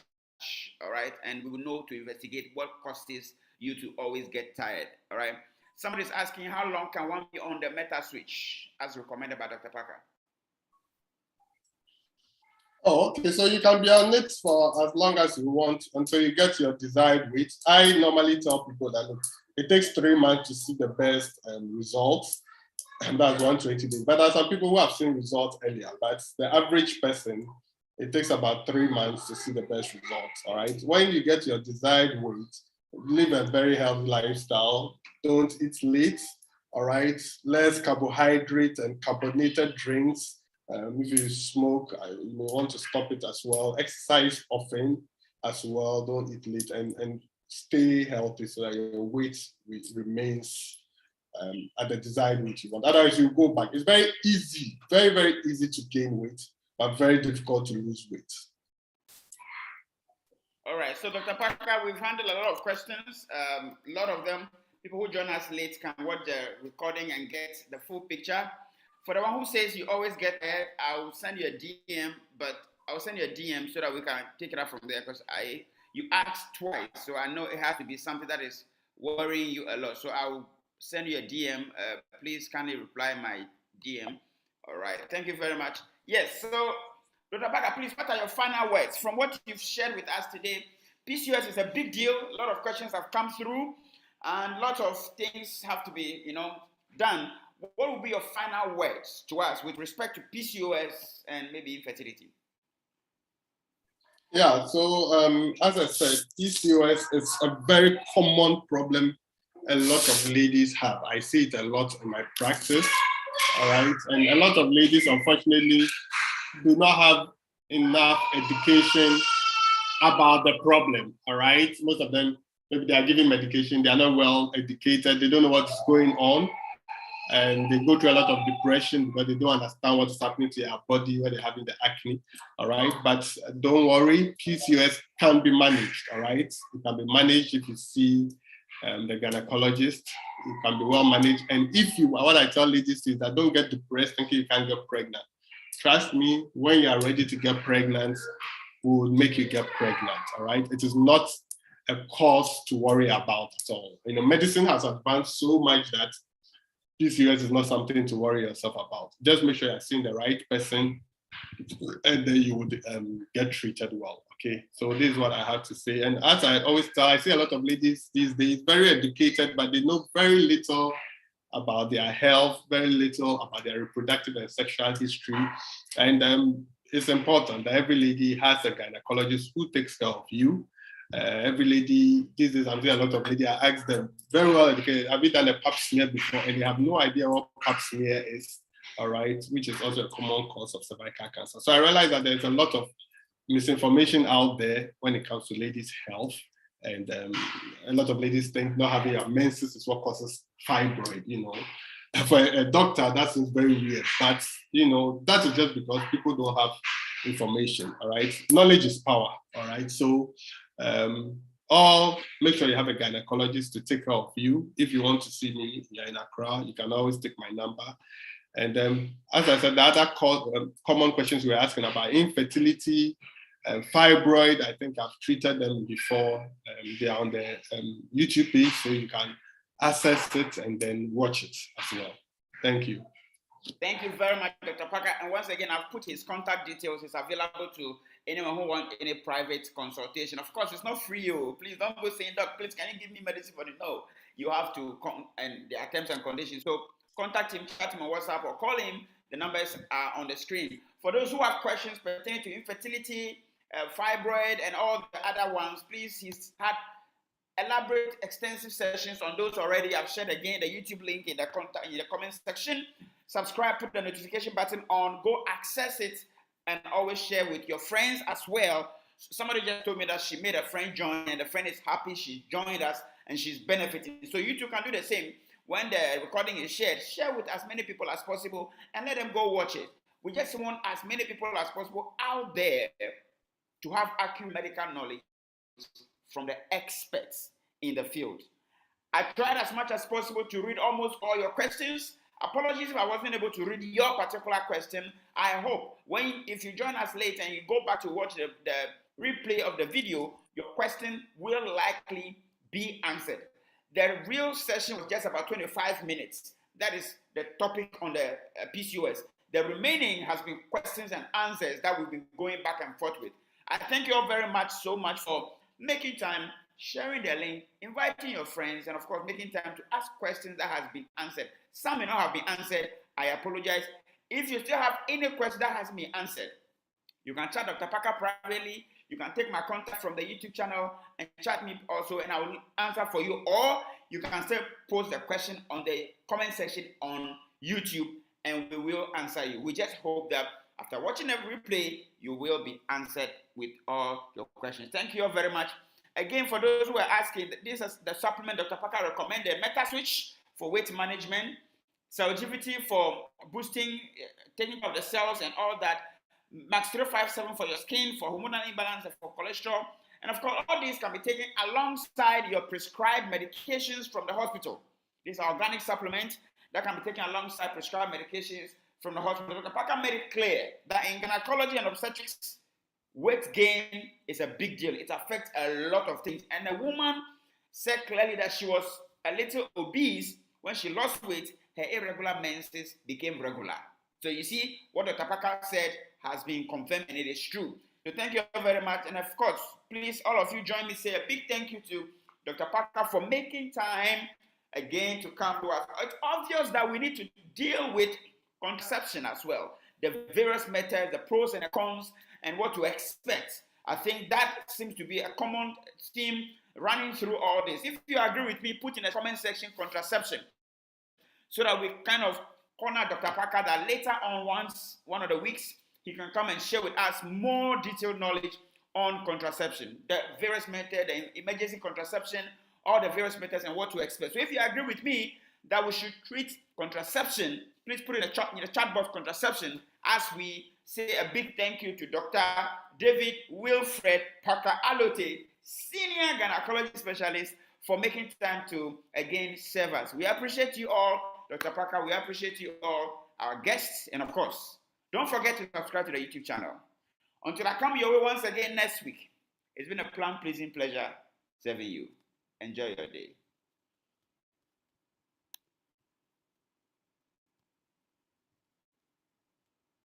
All right. And we will know to investigate what causes you to always get tired. All right. Somebody's asking, how long can one be on the meta switch as recommended by Dr. Parker? Oh, okay. So you can be on it for as long as you want until you get your desired weight. I normally tell people that look, it takes 3 months to see the best results, and that's 120 days. But there are some people who have seen results earlier. But the average person, it takes about 3 months to see the best results. All right. When you get your desired weight, live a very healthy lifestyle. Don't eat late. All right. Less carbohydrate and carbonated drinks. If you smoke, you may want to stop it as well. Exercise often as well. Don't eat late and stay healthy so that your weight remains at the desired weight you want. Otherwise, you go back. It's very easy, very, very easy to gain weight, but very difficult to lose weight. All right. So, Dr. Parker, we've handled a lot of questions. A lot of them, people who join us late can watch the recording and get the full picture. For the one who says you always get there, I'll send you a DM, but I'll send you a DM so that we can take it up from there because you asked twice, so I know it has to be something that is worrying you a lot. So I'll send you a DM. Please kindly reply my DM. All right. Thank you very much. Yes. So, Dr. Parker, please, what are your final words? From what you've shared with us today, PCOS is a big deal. A lot of questions have come through, and lots of things have to be, done. What will be your final words to us with respect to PCOS and maybe infertility? Yeah, so as I said, PCOS is a very common problem a lot of ladies have. I see it a lot in my practice, all right? And a lot of ladies, unfortunately, do not have enough education about the problem, all right? Most of them, maybe they are giving medication, they are not well educated, they don't know what's going on, and they go through a lot of depression because they don't understand what's happening to their body when they're having the acne, all right? But don't worry, PCOS can be managed, all right? It can be managed if you see the gynecologist. It can be well managed. And if you, what I tell ladies is that don't get depressed thinking you can't get pregnant. Trust me, when you are ready to get pregnant, we will make you get pregnant, all right? It is not a cause to worry about at all. Medicine has advanced so much that PCOS is not something to worry yourself about. Just make sure you're seeing the right person and then you would get treated well, okay? So this is what I have to say. And as I always tell, I see a lot of ladies these days, very educated, but they know very little about their health, very little about their reproductive and sexual history. And it's important that every lady has a gynecologist who takes care of you. Every lady, this is something a lot of ladies, I ask them, very well educated, have you done a pap smear before? And they have no idea what pap smear is, all right, which is also a common cause of cervical cancer. So I realize that there's a lot of misinformation out there when it comes to ladies' health. And a lot of ladies think not having your menses is what causes fibroid, For a doctor, that seems very weird. But, that is just because people don't have information, all right? Knowledge is power, all right? So, or make sure you have a gynecologist to take care of you. If you want to see me, you're in Accra, you can always take my number. And as I said, the other common questions we're asking about infertility, fibroid, I think I've treated them before. They are on the YouTube page, so you can access it and then watch it as well. Thank you. Thank you very much, Dr. Parker. And once again, I've put his contact details. It's available to anyone who wants any private consultation. Of course, it's not free. Please don't go saying, Doc, please, can you give me medicine for it? No, you have to come, and there are terms and conditions. So contact him, chat him on WhatsApp, or call him. The numbers are on the screen. For those who have questions pertaining to infertility, fibroid, and all the other ones, please, he's had elaborate, extensive sessions on those already. I've shared again the YouTube link in the comment section. Subscribe, put the notification button on, go access it, and always share with your friends as well. Somebody just told me that she made a friend join, and the friend is happy she joined us and she's benefiting. So you too can do the same. When the recording is shared, share with as many people as possible and let them go watch it. We just want as many people as possible out there to have accurate medical knowledge from the experts in the field. I tried as much as possible to read almost all your questions. Apologies if I wasn't able to read your particular question. I hope if you join us late and you go back to watch the replay of the video, your question will likely be answered. The real session was just about 25 minutes. That is the topic on the PCOS. The remaining has been questions and answers that we've been going back and forth with. I thank you all very much, so much for making time, sharing the link, inviting your friends, and of course, making time to ask questions that has been answered. Some may not have been answered. I apologize. If you still have any question that hasn't been answered, you can chat Dr. Parker privately. You can take my contact from the YouTube channel and chat me also, and I will answer for you. Or you can still post the question on the comment section on YouTube, and we will answer you. We just hope that after watching the replay, you will be answered with all your questions. Thank you all very much. Again, for those who are asking, this is the supplement Dr. Parker recommended: MetaSwitch for weight management, Cellgivity for boosting, taking of the cells and all that, Max 357 for your skin, for hormonal imbalance, and for cholesterol. And of course, all these can be taken alongside your prescribed medications from the hospital. These are organic supplements that can be taken alongside prescribed medications from the hospital. Dr. Parker made it clear that in gynecology and obstetrics, weight gain is a big deal. It affects a lot of things. And the woman said clearly that she was a little obese. When she lost weight, her irregular menses became regular. So you see, what Dr. Parker said has been confirmed, and it is true. So thank you very much. And of course, please, all of you join me, say a big thank you to Dr. Parker for making time again to come to us. It's obvious that we need to deal with contraception as well. The various methods, the pros and the cons, and what to expect. I think that seems to be a common theme running through all this. If you agree with me, put in the comment section contraception, so that we kind of corner Dr. Parker that later on, one of the weeks, he can come and share with us more detailed knowledge on contraception, the various methods, the emergency contraception, all the various methods and what to expect. So if you agree with me that we should treat contraception, please put in the chat box contraception, as we say a big thank you to Dr. David Wilfred Parker Alote, senior gynecology specialist, for making time to again serve us. We appreciate you all, Dr. Parker. We appreciate you all, our guests, and of course, don't forget to subscribe to the YouTube channel. Until I come your way once again next week, it's been a pleasing pleasure serving you. Enjoy your day.